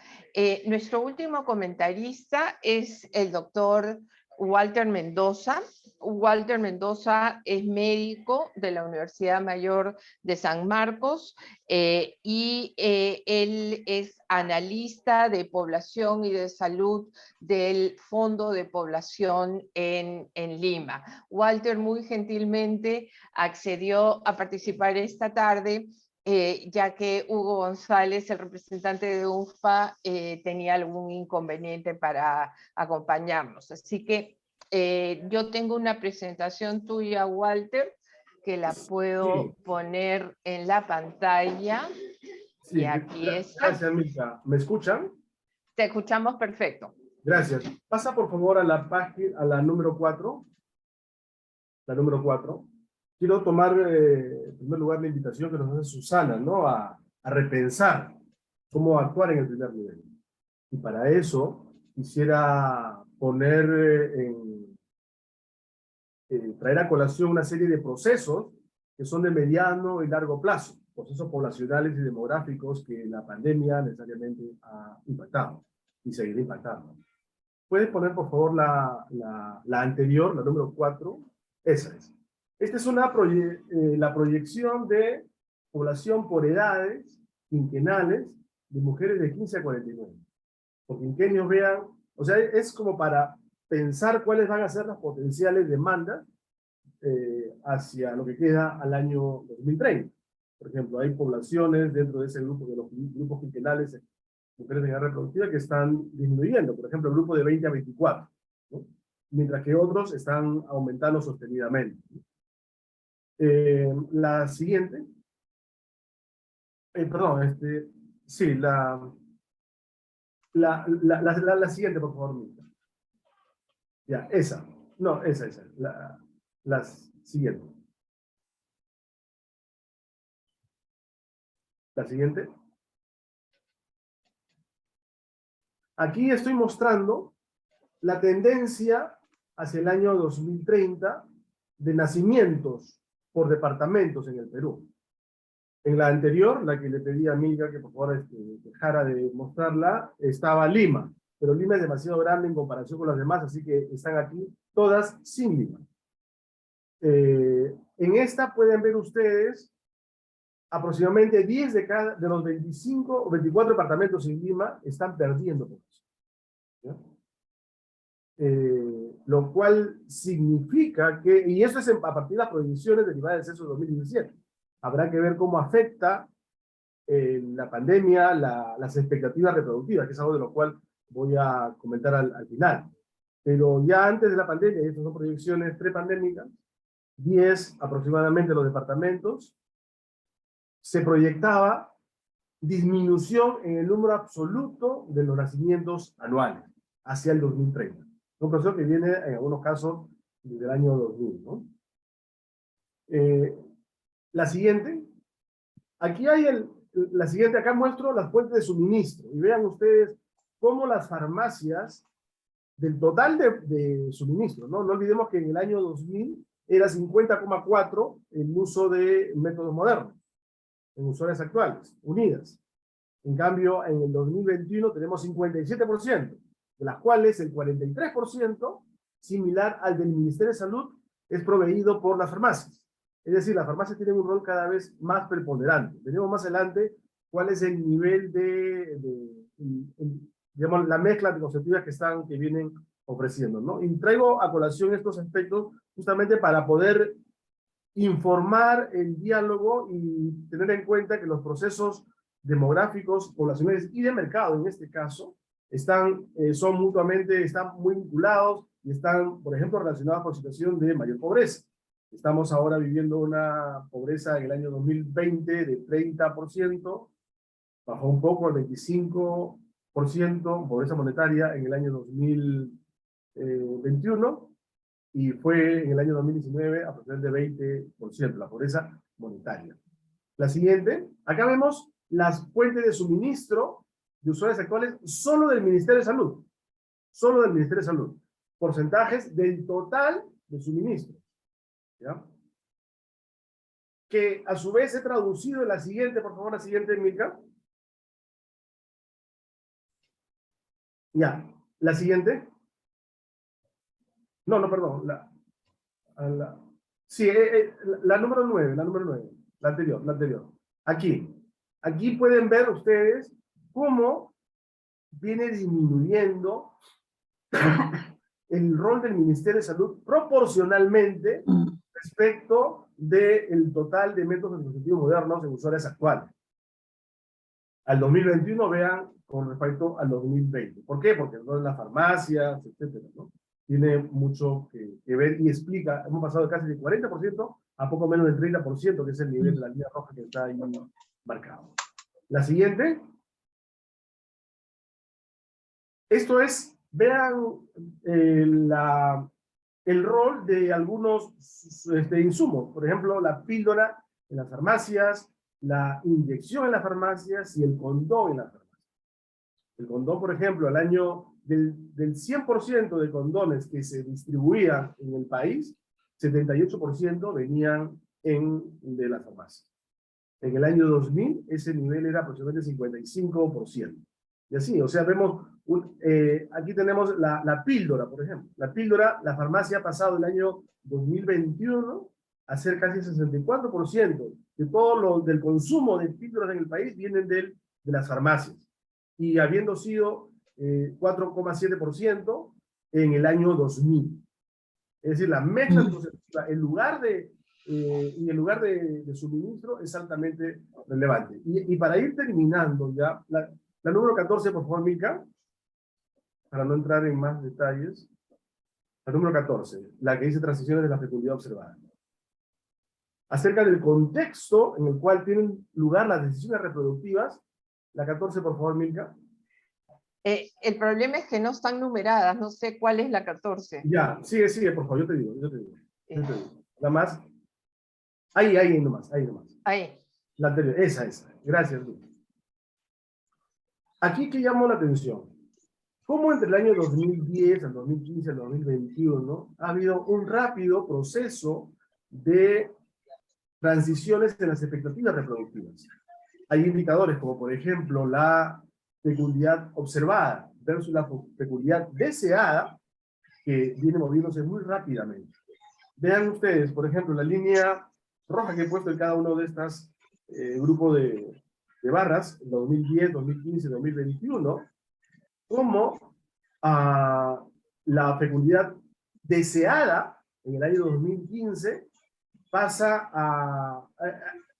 Nuestro último comentarista es el doctor Walter Mendoza. Walter Mendoza es médico de la Universidad Mayor de San Marcos y él es analista de población y de salud del Fondo de Población en Lima. Walter muy gentilmente accedió a participar esta tarde, ya que Hugo González, el representante de UNFPA, tenía algún inconveniente para acompañarnos. Así que yo tengo una presentación tuya, Walter, que la puedo poner en la pantalla. Sí, y aquí está. Gracias, Milka. ¿Me escuchan? Te escuchamos perfecto. Gracias. Pasa por favor a la página, a la número 4. La número 4. Quiero tomar en primer lugar la invitación que nos hace Susana, ¿no? A repensar cómo actuar en el primer nivel. Y para eso quisiera poner traer a colación una serie de procesos que son de mediano y largo plazo, procesos poblacionales y demográficos que la pandemia necesariamente ha impactado y seguirá impactando. ¿Puedes poner, por favor, la anterior, la número 4? Esa es. Esta es la proyección de población por edades quinquenales de mujeres de 15 a 49. Por quinquenios vean, o sea, es como para pensar cuáles van a ser las potenciales demandas hacia lo que queda al año 2030. Por ejemplo, hay poblaciones dentro de ese grupo, de los grupos quinquenales, mujeres de edad reproductiva, que están disminuyendo. Por ejemplo, el grupo de 20 a 24, ¿no? Mientras que otros están aumentando sostenidamente. La siguiente. Perdón, sí, la siguiente, por favor, Milka. Ya, esa. No, esa. La siguiente. La siguiente. Aquí estoy mostrando la tendencia hacia el año 2030 de nacimientos por departamentos en el Perú. En la anterior, la que le pedí a Milka que por favor dejara de mostrarla, estaba Lima, pero Lima es demasiado grande en comparación con las demás, así que están aquí todas sin Lima. En esta pueden ver ustedes aproximadamente 10 de los 25 o 24 departamentos en Lima están perdiendo población. Lo cual significa que, y eso es a partir de las proyecciones derivadas del censo de 2017, habrá que ver cómo afecta la pandemia las expectativas reproductivas, que es algo de lo cual voy a comentar al final. Pero ya antes de la pandemia, y estas son proyecciones prepandémicas, 10 aproximadamente los departamentos, se proyectaba disminución en el número absoluto de los nacimientos anuales hacia el 2030. Un proceso que viene en algunos casos desde el año 2000, ¿no? La siguiente. Aquí hay la siguiente, acá muestro las fuentes de suministro. Y vean ustedes cómo las farmacias, del total de suministro, ¿no? No olvidemos que en el año 2000 era 50,4 el uso de métodos modernos, en usuarias actuales, unidas. En cambio, en el 2021 tenemos 57%, de las cuales el 43%, similar al del Ministerio de Salud, es proveído por las farmacias. Es decir, las farmacias tienen un rol cada vez más preponderante. Veremos más adelante cuál es el nivel digamos, la mezcla de conceptivas que vienen ofreciendo, ¿no? Y traigo a colación estos aspectos justamente para poder informar el diálogo y tener en cuenta que los procesos demográficos, poblacionales y de mercado, en este caso, están muy vinculados y están, por ejemplo, relacionados con situación de mayor pobreza. Estamos ahora viviendo una pobreza en el año 2020 de 30%, bajó un poco al 25%, pobreza monetaria en el año 2021, y fue en el año 2019 aproximadamente 20% la pobreza monetaria. La siguiente, acá vemos las fuentes de suministro de usuarios actuales solo del Ministerio de Salud. Solo del Ministerio de Salud. Porcentajes del total de suministro. ¿Ya? Que a su vez he traducido en la siguiente, por favor, la siguiente, Milka. Ya, la siguiente. No, perdón. Sí, la número 9, la anterior. Aquí pueden ver ustedes cómo viene disminuyendo el rol del Ministerio de Salud proporcionalmente respecto del total de métodos anticonceptivos modernos en usuarios actuales. Al 2021, vean, con respecto al 2020. ¿Por qué? Porque no en las farmacias, etcétera, ¿no? Tiene mucho que ver y explica, hemos pasado de casi del 40% a poco menos del 30%, que es el nivel de la línea roja que está ahí marcado. La siguiente. Esto es, vean el rol de algunos insumos. Por ejemplo, la píldora en las farmacias, la inyección en las farmacias y el condón en las farmacias. El condón, por ejemplo, al año del 100% de condones que se distribuían en el país, 78% venían de las farmacias. En el año 2000, ese nivel era aproximadamente 55%. Y así, o sea, vemos, aquí tenemos la píldora, por ejemplo. La píldora, la farmacia ha pasado el año 2021 a ser casi 64% de todo del consumo de píldoras en el país vienen de las farmacias. Y habiendo sido 4,7% en el año 2000. Es decir, la mezcla anticonceptiva, en lugar de suministro, es altamente relevante. Y para ir terminando ya, la número 14, por favor, Milka, para no entrar en más detalles. La número 14, la que dice transiciones de la fecundidad observada. Acerca del contexto en el cual tienen lugar las decisiones reproductivas, la 14, por favor, Milka. El problema es que no están numeradas, no sé cuál es la 14. Ya, sigue, por favor, yo te digo. Nada más. Ahí nomás. Ahí. La anterior, esa. Gracias, Luis. Aquí que llamó la atención. Cómo entre el año 2010 al 2015 al 2021 ha habido un rápido proceso de transiciones en las expectativas reproductivas. Hay indicadores como, por ejemplo, la fecundidad observada versus la fecundidad deseada, que viene moviéndose muy rápidamente. Vean ustedes, por ejemplo, la línea roja que he puesto en cada uno de estos grupos de barras, 2010, 2015, 2021, como la fecundidad deseada en el año 2015 pasa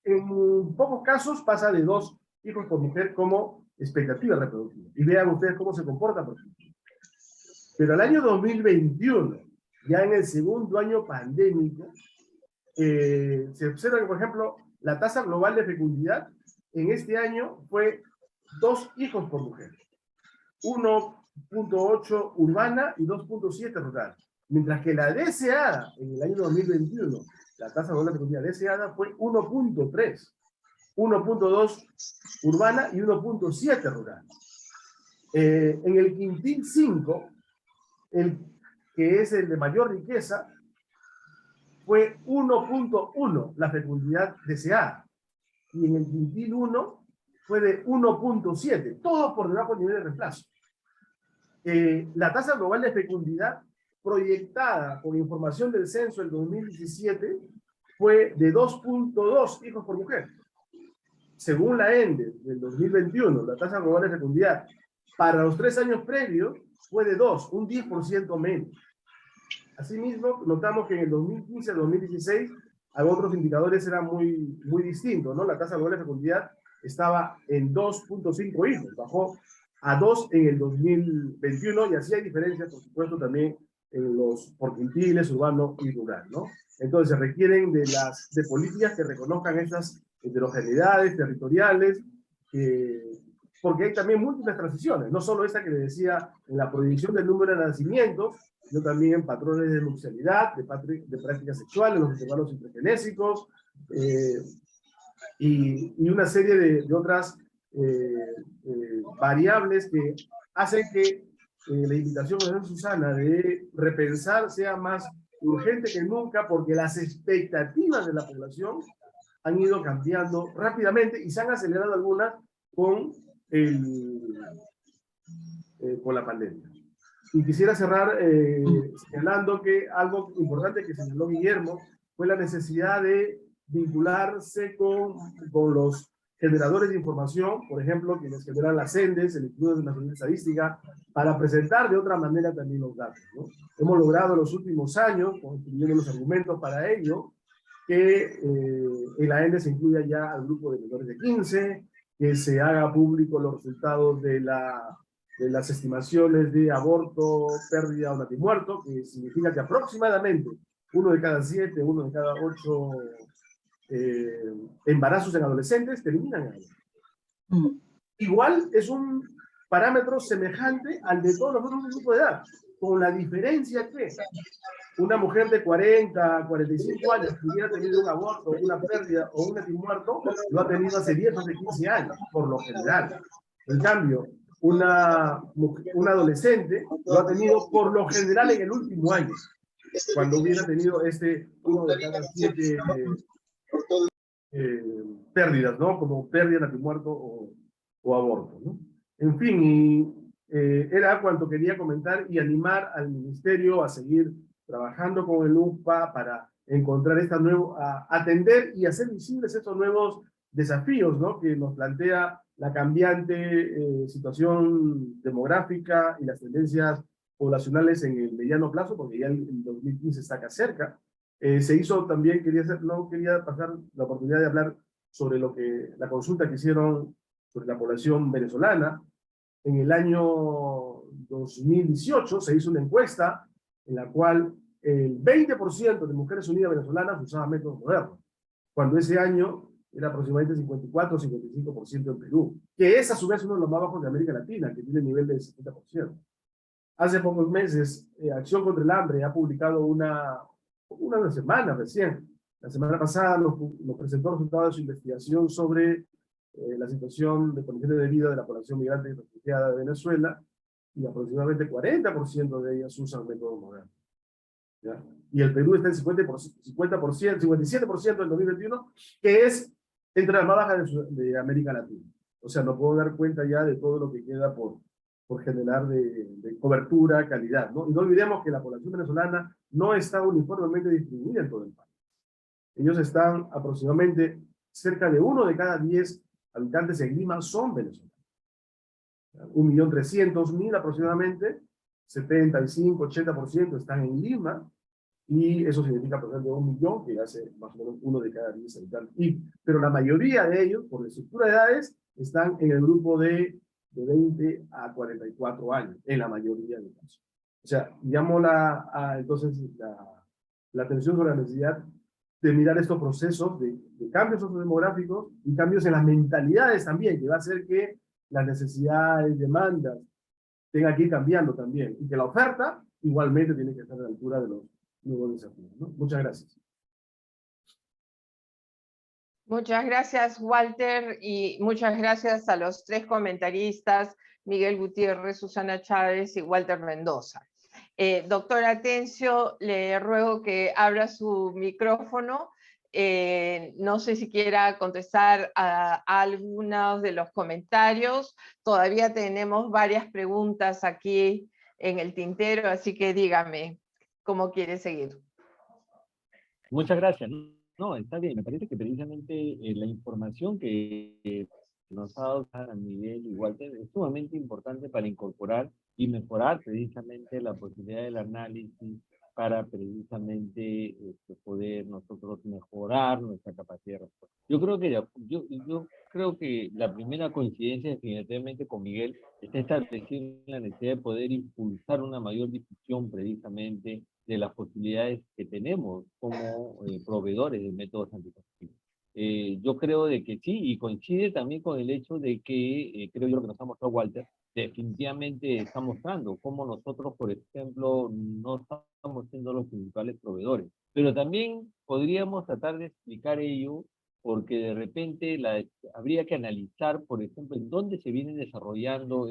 en pocos casos pasa de 2 hijos por mujer como expectativa reproductiva. Y vean ustedes cómo se comporta, por ejemplo. Pero el año 2021, ya en el segundo año pandémico, se observa que, por ejemplo, la tasa global de fecundidad en este año fue 2 hijos por mujer. 1,8 urbana y 2,7 rural. Mientras que la deseada en el año 2021, la tasa global de fecundidad deseada fue 1,3. 1,2 urbana y 1,7 rural. En el quintil 5, que es el de mayor riqueza, fue 1,1 la fecundidad deseada. Y en el quintil 1 fue de 1,7, todo por debajo del nivel de reemplazo. La tasa global de fecundidad proyectada con información del censo del 2017 fue de 2.2 hijos por mujer. Según la ENDE del 2021, la tasa global de fecundidad, para los 3 años previos fue de 2, un 10% menos. Asimismo, notamos que en el 2015 al 2016 otros indicadores eran muy distintos, ¿no? La tasa global de fecundidad estaba en 2.5 hijos, bajó a 2 en el 2021, y así hay diferencias, por supuesto, también en los por quintiles, urbano y rural, ¿no? Entonces se requieren de políticas que reconozcan estas heterogeneidades territoriales, porque hay también múltiples transiciones, no solo esta que le decía en la proyección del número de nacimientos, sino también en patrones de nupcialidad, de prácticas sexuales, los intervalos intergenésicos, y una serie de otras variables que hacen que la invitación de Susana de repensar sea más urgente que nunca, porque las expectativas de la población han ido cambiando rápidamente y se han acelerado algunas con la pandemia. Y quisiera cerrar señalando que algo importante que señaló Guillermo fue la necesidad de vincularse con los generadores de información, por ejemplo, quienes generan las CENDES, el Instituto Nacional de Estadística, para presentar de otra manera también los datos, ¿no? Hemos logrado en los últimos años, construyendo los argumentos para ello, que en la ENDE se incluya ya al grupo de menores de 15, que se haga público los resultados de las estimaciones de aborto, pérdida o natimuerto, que significa que aproximadamente 1 de cada 7, 1 de cada 8 embarazos en adolescentes terminan ahí. Igual es un parámetro semejante al de todos los otros grupos de edad, con la diferencia que una mujer de 40, 45 años que hubiera tenido un aborto, una pérdida o un natimuerto, lo ha tenido hace 10 o hace 15 años, por lo general. En cambio, una adolescente lo ha tenido por lo general en el último año, cuando hubiera tenido 1 de cada 7 pérdidas, ¿no? Como pérdida, natimuerto o aborto, ¿no? En fin, era cuanto quería comentar y animar al Ministerio a seguir trabajando con el UPA para encontrar atender y hacer visibles estos nuevos desafíos, ¿no? Que nos plantea la cambiante situación demográfica y las tendencias poblacionales en el mediano plazo, porque ya el 2015 está acá cerca. Se hizo también, no quería pasar la oportunidad de hablar sobre la consulta que hicieron sobre la población venezolana. En el año 2018 se hizo una encuesta en la cual el 20% de mujeres unidas venezolanas usaban métodos modernos, cuando ese año era aproximadamente 54 o 55% en Perú, que es a su vez uno de los más bajos de América Latina, que tiene el nivel del 70%. Hace pocos meses, Acción contra el Hambre ha publicado una semana recién. La semana pasada nos presentó el resultado de su investigación sobre la situación de condiciones de vida de la población migrante y refugiada de Venezuela, y aproximadamente 40% de ellas usan métodos modernos. ¿Ya? Y el Perú está en 57% en 2021, que es entre las más bajas de América Latina. O sea, no puedo dar cuenta ya de todo lo que queda por generar de cobertura, calidad, ¿no? Y no olvidemos que la población venezolana no está uniformemente distribuida en todo el país. Ellos están aproximadamente cerca de 1 de cada 10 habitantes en Lima son venezolanos. 1.300.000 aproximadamente, 75-80% están en Lima, y eso significa por ejemplo 1 millón, que hace más o menos 1 de cada 10 habitantes. Pero la mayoría de ellos, por la estructura de edades, están en el grupo de 20 a 44 años, en la mayoría de los casos. O sea, llamo entonces la atención sobre la necesidad de mirar estos procesos de cambios sociodemográficos y cambios en las mentalidades también, que va a hacer que las necesidades, demandas, tengan que ir cambiando también, y que la oferta igualmente tiene que estar a la altura de los nuevos desafíos, ¿no? Muchas gracias. Muchas gracias, Walter, y muchas gracias a los 3 comentaristas, Miguel Gutiérrez, Susana Chávez y Walter Mendoza. Doctor Atencio, le ruego que abra su micrófono. No sé si quiera contestar a algunos de los comentarios. Todavía tenemos varias preguntas aquí en el tintero, así que dígame cómo quiere seguir. Muchas gracias. No, está bien, me parece que precisamente la información que nos ha dado a nivel igual es sumamente importante para incorporar y mejorar precisamente la posibilidad del análisis para precisamente poder nosotros mejorar nuestra capacidad de respuesta. Yo creo que la primera coincidencia definitivamente con Miguel está establecida en la necesidad de poder impulsar una mayor difusión precisamente de las posibilidades que tenemos como proveedores de métodos anticonceptivos. Yo creo de que sí, y coincide también con el hecho de que, creo yo lo que nos ha mostrado Walter, definitivamente está mostrando cómo nosotros, por ejemplo, no estamos siendo los principales proveedores. Pero también podríamos tratar de explicar ello porque de repente habría que analizar, por ejemplo, en dónde se vienen desarrollando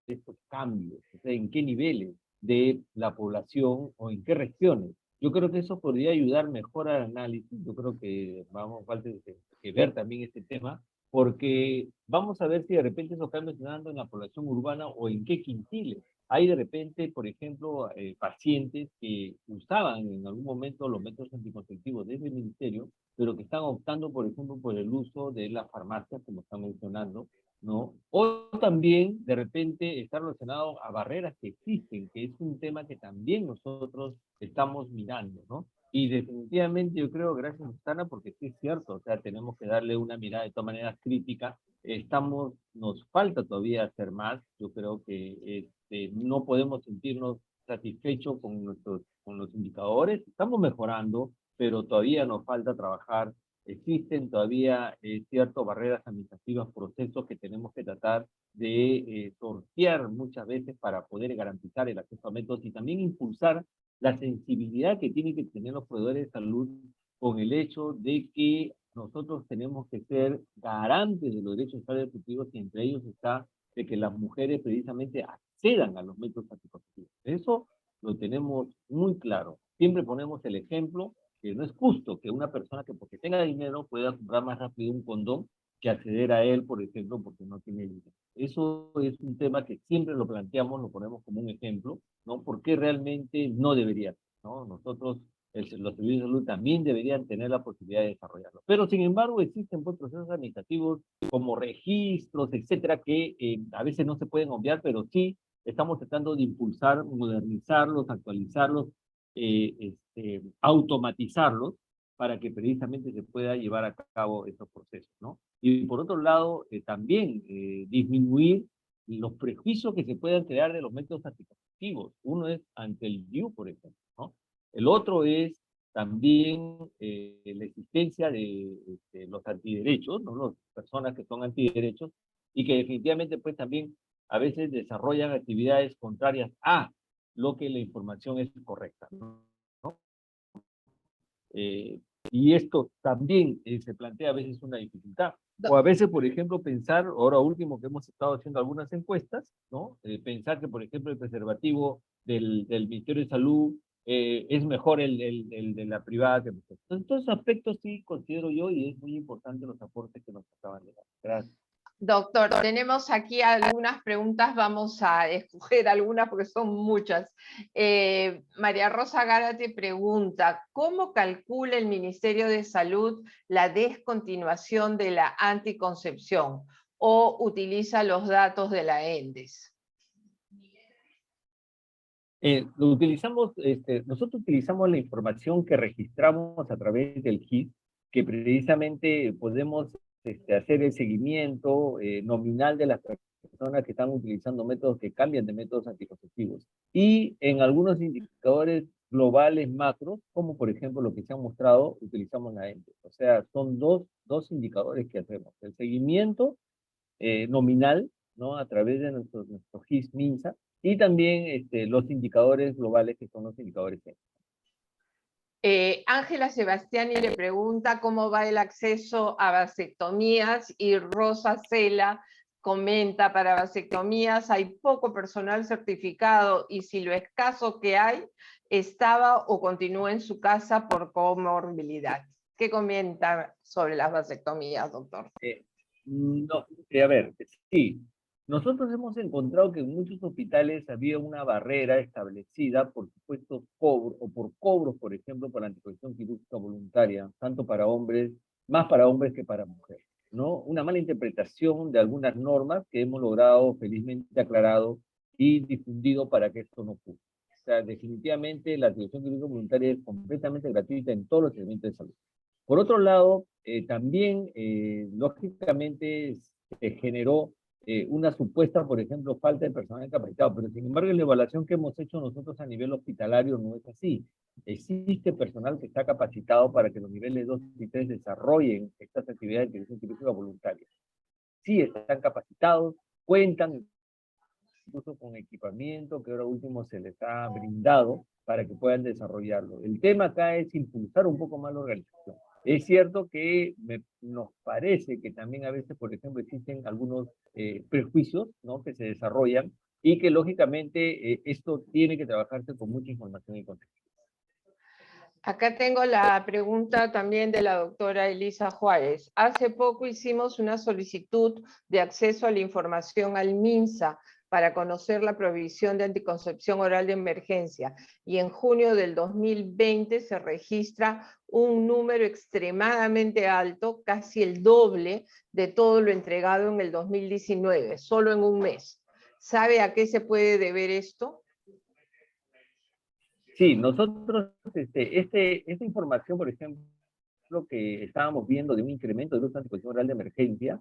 estos cambios, o sea, en qué niveles de la población o en qué regiones. Yo creo que eso podría ayudar mejor al análisis. Yo creo que vamos a falta que ver también este tema, porque vamos a ver si de repente esos cambios se están dando en la población urbana o en qué quintiles. Hay de repente, por ejemplo, pacientes que usaban en algún momento los métodos anticonceptivos desde el ministerio, pero que están optando, por ejemplo, por el uso de las farmacias, como están mencionando, ¿no? O también, de repente, está relacionado a barreras que existen, que es un tema que también nosotros estamos mirando, ¿no? Y definitivamente yo creo, gracias Susana, porque sí es cierto, o sea, tenemos que darle una mirada de todas maneras crítica. Nos falta todavía hacer más. Yo creo que no podemos sentirnos satisfechos con los indicadores. Estamos mejorando, pero todavía nos falta trabajar. Existen todavía ciertas barreras administrativas, procesos que tenemos que tratar de sortear muchas veces para poder garantizar el acceso a métodos y también impulsar la sensibilidad que tienen que tener los proveedores de salud con el hecho de que nosotros tenemos que ser garantes de los derechos sexuales y reproductivos y entre ellos está de que las mujeres precisamente accedan a los métodos anticonceptivos. Eso lo tenemos muy claro. Siempre ponemos el ejemplo que no es justo que una persona que porque tenga dinero pueda comprar más rápido un condón que acceder a él, por ejemplo, porque no tiene dinero. Eso es un tema que siempre lo planteamos, lo ponemos como un ejemplo, ¿no? Porque realmente no debería ser, ¿no? Nosotros, los servicios de salud también deberían tener la posibilidad de desarrollarlo. Pero, sin embargo, existen pues, procesos administrativos como registros, etcétera, que a veces no se pueden obviar, pero sí estamos tratando de impulsar, modernizarlos, actualizarlos, automatizarlos para que precisamente se pueda llevar a cabo estos procesos, ¿no? Y por otro lado, también disminuir los prejuicios que se puedan crear de los métodos anticonceptivos. Uno es ante el DIU, por ejemplo, ¿no? El otro es también la existencia de los antiderechos, ¿no? Las personas que son antiderechos y que definitivamente pues también a veces desarrollan actividades contrarias a lo que la información es correcta, ¿no? Y esto también se plantea a veces una dificultad. O a veces, por ejemplo, pensar, ahora último que hemos estado haciendo algunas encuestas, ¿no? Pensar que, por ejemplo, el preservativo del Ministerio de Salud es mejor el de la privada que nosotros. Entonces, todos esos aspectos sí considero yo y es muy importante los aportes que nos acaban de dar. Gracias. Doctor, tenemos aquí algunas preguntas, vamos a escoger algunas porque son muchas. María Rosa Gárate pregunta, ¿cómo calcula el Ministerio de Salud la descontinuación de la anticoncepción o utiliza los datos de la ENDES? Nosotros utilizamos la información que registramos a través del GIS, que precisamente podemos hacer el seguimiento nominal de las personas que están utilizando métodos que cambian de métodos anticonceptivos. Y en algunos indicadores globales macros, como por ejemplo lo que se ha mostrado, utilizamos la ENDES. O sea, son dos indicadores que hacemos. El seguimiento nominal, ¿no? A través de nuestro GIS MINSA, y también los indicadores globales que son los indicadores. Ángela Sebastiani le pregunta cómo va el acceso a vasectomías y Rosa Cela comenta, para vasectomías hay poco personal certificado y si lo escaso que hay estaba o continúa en su casa por comorbilidad. ¿Qué comenta sobre las vasectomías, doctor? No, a ver, sí, Nosotros hemos encontrado que en muchos hospitales había una barrera establecida por supuestos cobros, o por cobros, por ejemplo, para la anticoncepción quirúrgica voluntaria, tanto para hombres, más para hombres que para mujeres, ¿no? Una mala interpretación de algunas normas que hemos logrado felizmente aclarado y difundido para que esto no ocurra. O sea, definitivamente la anticoncepción quirúrgica voluntaria es completamente gratuita en todos los segmentos de salud. Por otro lado, también, lógicamente, se generó una supuesta, por ejemplo, falta de personal capacitado, pero sin embargo en la evaluación que hemos hecho nosotros a nivel hospitalario no es así. Existe personal que está capacitado para que los niveles 2 y 3 desarrollen estas actividades de intervención quirúrgica voluntaria. Sí, están capacitados, cuentan incluso con equipamiento que ahora último se les ha brindado para que puedan desarrollarlo. El tema acá es impulsar un poco más la organización. Es cierto que nos parece que también a veces, por ejemplo, existen algunos prejuicios, ¿no?, que se desarrollan y que lógicamente esto tiene que trabajarse con mucha información y contexto. Acá tengo la pregunta también de la doctora Elisa Juárez. Hace poco hicimos una solicitud de acceso a la información al MINSA para conocer la provisión de anticoncepción oral de emergencia, y en junio del 2020 se registra un número extremadamente alto, casi el doble de todo lo entregado en el 2019, solo en un mes. ¿Sabe a qué se puede deber esto? Sí, nosotros, esta información, por ejemplo, que estábamos viendo de un incremento del uso de anticoncepción oral de emergencia,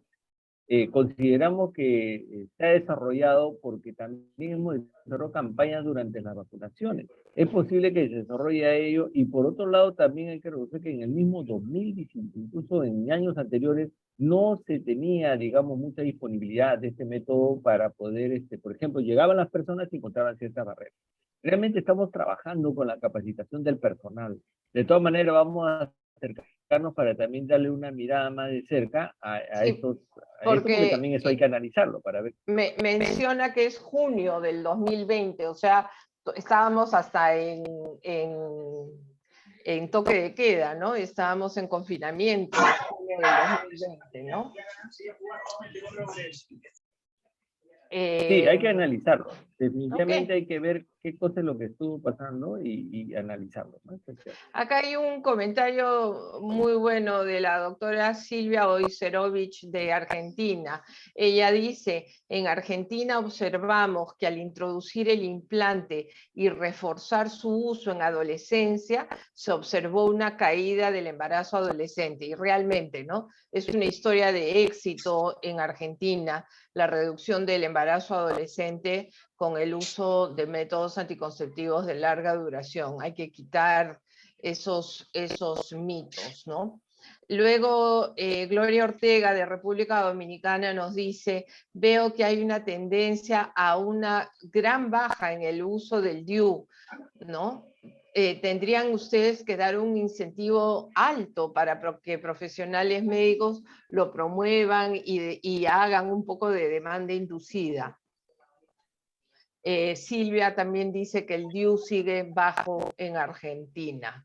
consideramos que se ha desarrollado porque también hemos desarrollado campañas durante las vacunaciones. Es posible que se desarrolle ello, y por otro lado también hay que reconocer que en el mismo 2015, incluso en años anteriores, no se tenía, digamos, mucha disponibilidad de este método para poder, por ejemplo, llegaban las personas y encontraban ciertas barreras. Realmente estamos trabajando con la capacitación del personal. De todas maneras, vamos a acercarnos para también darle una mirada más de cerca a Sí, esto, porque también eso hay que analizarlo para ver. Menciona que es junio del 2020, o sea, estábamos hasta en toque de queda, ¿no? Estábamos en confinamiento en junio del 2020, ¿no? Sí, hay que analizarlo. Definitivamente Okay. hay que ver qué cosa es lo que estuvo pasando y analizarlo, ¿no? Acá hay un comentario muy bueno de la doctora Silvia Oiserovich de Argentina. Ella dice, en Argentina observamos que al introducir el implante y reforzar su uso en adolescencia, se observó una caída del embarazo adolescente. Y realmente, ¿no? Es una historia de éxito en Argentina, la reducción del embarazo adolescente con el uso de métodos anticonceptivos de larga duración. Hay que quitar esos mitos, ¿no? Luego, Gloria Ortega de República Dominicana nos dice, veo que hay una tendencia a una gran baja en el uso del DIU, ¿no? Tendrían ustedes que dar un incentivo alto para que profesionales médicos lo promuevan y hagan un poco de demanda inducida. Silvia también dice que el DIU sigue bajo en Argentina.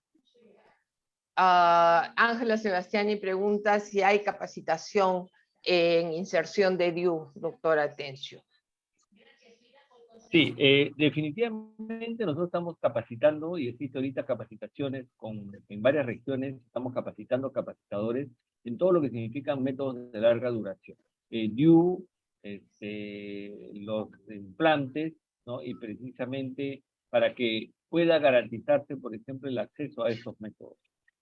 Ángela Sebastiani pregunta si hay capacitación en inserción de DIU, doctora Atencio. Sí, definitivamente nosotros estamos capacitando, y existe ahorita capacitaciones en varias regiones, estamos capacitando capacitadores en todo lo que significan métodos de larga duración. DIU, los implantes, ¿no? Y precisamente para que pueda garantizarse, por ejemplo, el acceso a estos métodos.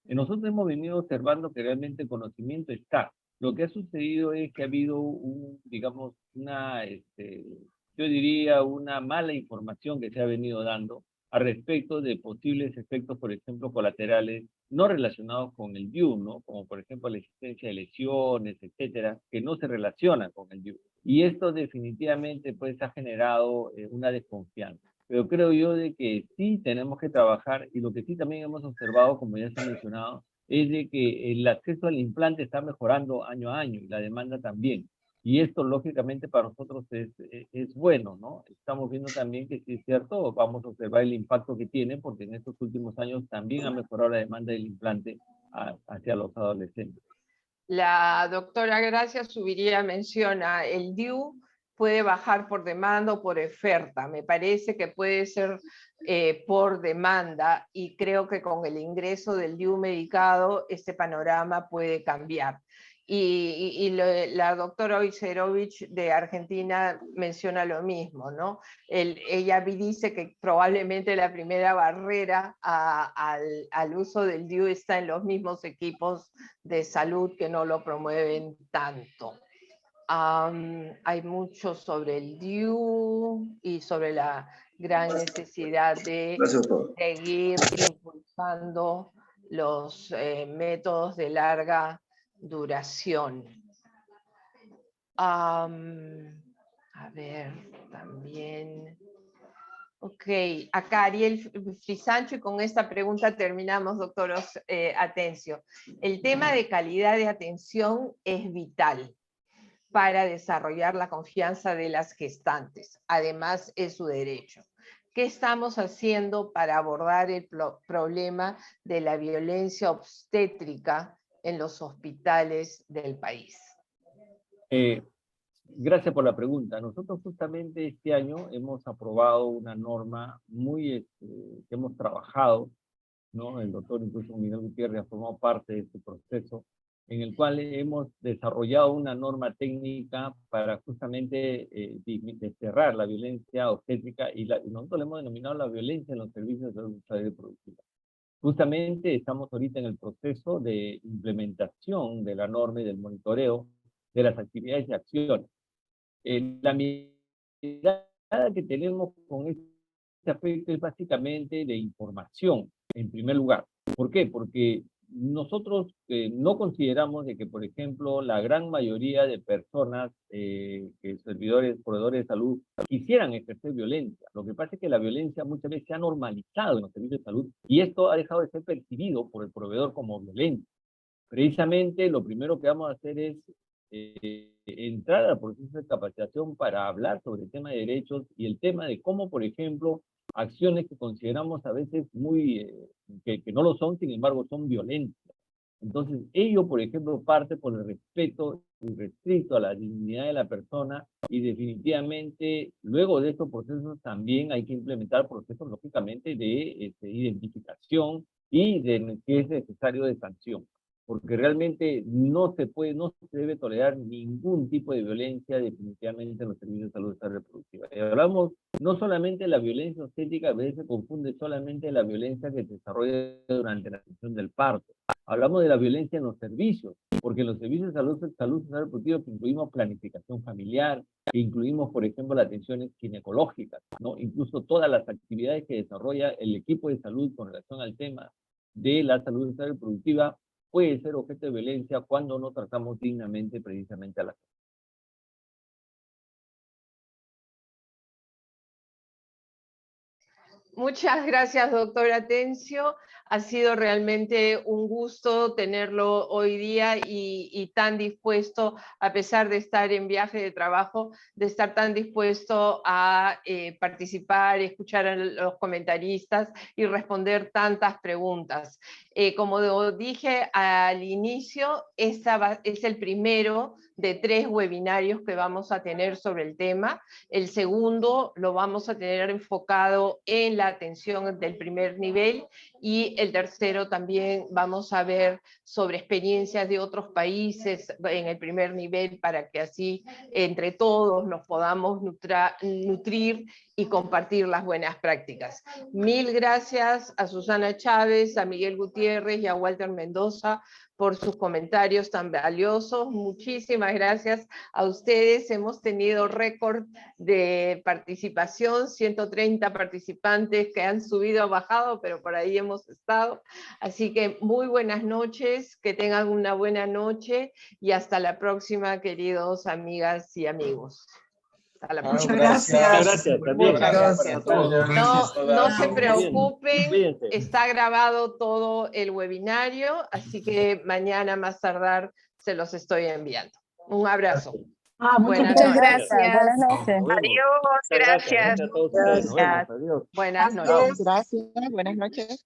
Nosotros hemos venido observando que realmente el conocimiento está. Lo que ha sucedido es que ha habido digamos, yo diría una mala información que se ha venido dando al respecto de posibles efectos, por ejemplo, colaterales no relacionados con el DIU, ¿no? Como por ejemplo la existencia de lesiones, etcétera, que no se relacionan con el DIU. Y esto definitivamente pues ha generado una desconfianza. Pero creo yo de que sí tenemos que trabajar, y lo que sí también hemos observado, como ya se ha mencionado, es de que el acceso al implante está mejorando año a año y la demanda también. Y esto, lógicamente, para nosotros es bueno, ¿no? Estamos viendo también que, si es cierto, vamos a observar el impacto que tiene, porque en estos últimos años también ha mejorado la demanda del implante hacia los adolescentes. La doctora Gracia Subiría menciona, el DIU puede bajar por demanda o por oferta. Me parece que puede ser por demanda y creo que con el ingreso del DIU medicado este panorama puede cambiar. La doctora Oyserovich de Argentina menciona lo mismo, ¿no? Ella dice que probablemente la primera barrera al uso del DIU está en los mismos equipos de salud que no lo promueven tanto. Hay mucho sobre el DIU y sobre la gran necesidad de seguir impulsando los métodos de larga duración. A ver, también. Ok, acá Ariel Frisancho, y con esta pregunta terminamos, doctor Atencio. El tema de calidad de atención es vital para desarrollar la confianza de las gestantes. Además, es su derecho. ¿Qué estamos haciendo para abordar el problema de la violencia obstétrica en los hospitales del país? Gracias por la pregunta. Nosotros justamente este año hemos aprobado una norma que hemos trabajado, ¿no? El doctor incluso Miguel Gutiérrez ha formado parte de este proceso, en el cual hemos desarrollado una norma técnica para justamente desterrar la violencia obstétrica y nosotros le hemos denominado la violencia en los servicios de salud sexual y reproductiva. Justamente estamos ahorita en el proceso de implementación de la norma y del monitoreo de las actividades y acciones. La mirada que tenemos con este aspecto es básicamente de información, en primer lugar. ¿Por qué? Porque nosotros no consideramos de que, por ejemplo, la gran mayoría de personas, proveedores de salud, quisieran ejercer violencia. Lo que pasa es que la violencia muchas veces se ha normalizado en los servicios de salud y esto ha dejado de ser percibido por el proveedor como violencia. Precisamente lo primero que vamos a hacer es entrar al proceso de capacitación para hablar sobre el tema de derechos y el tema de cómo, por ejemplo, acciones que consideramos a veces que no lo son, sin embargo, son violentas. Entonces, ello, por ejemplo, parte por el respeto irrestricto a la dignidad de la persona y definitivamente, luego de estos procesos también hay que implementar procesos, lógicamente, de identificación y de que es necesario de sanción. Porque realmente no se debe tolerar ningún tipo de violencia definitivamente en los servicios de salud reproductiva. Y hablamos no solamente de la violencia obstétrica, a veces se confunde solamente la violencia que se desarrolla durante la atención del parto. Hablamos de la violencia en los servicios, porque en los servicios de salud sexual reproductiva incluimos planificación familiar, incluimos, por ejemplo, las atenciones ginecológicas, ¿no? Incluso todas las actividades que desarrolla el equipo de salud con relación al tema de la salud sexual reproductiva puede ser objeto de violencia cuando no tratamos dignamente precisamente a la persona. Muchas gracias, doctor Atencio. Ha sido realmente un gusto tenerlo hoy día y tan dispuesto, a pesar de estar en viaje de trabajo, de estar tan dispuesto a participar, escuchar a los comentaristas y responder tantas preguntas. Como dije al inicio, este es el primero de 3 webinarios que vamos a tener sobre el tema. El segundo lo vamos a tener enfocado en la atención del primer nivel y el tercero también vamos a ver sobre experiencias de otros países en el primer nivel para que así entre todos nos podamos nutrir y compartir las buenas prácticas. Mil gracias a Susana Chávez, a Miguel Gutiérrez y a Walter Mendoza por sus comentarios tan valiosos. Muchísimas gracias a ustedes. Hemos tenido récord de participación, 130 participantes que han subido o bajado, pero por ahí hemos estado. Así que muy buenas noches, que tengan una buena noche y hasta la próxima, queridos amigas y amigos. Muchas gracias. Muchas gracias. No se preocupen, está grabado todo el webinario, así que mañana más tardar se los estoy enviando. Un abrazo. Muchas gracias. Buenas noches. Adiós, gracias. Gracias a todos ustedes. Nos vemos. Adiós. Buenas noches. Gracias. Buenas noches.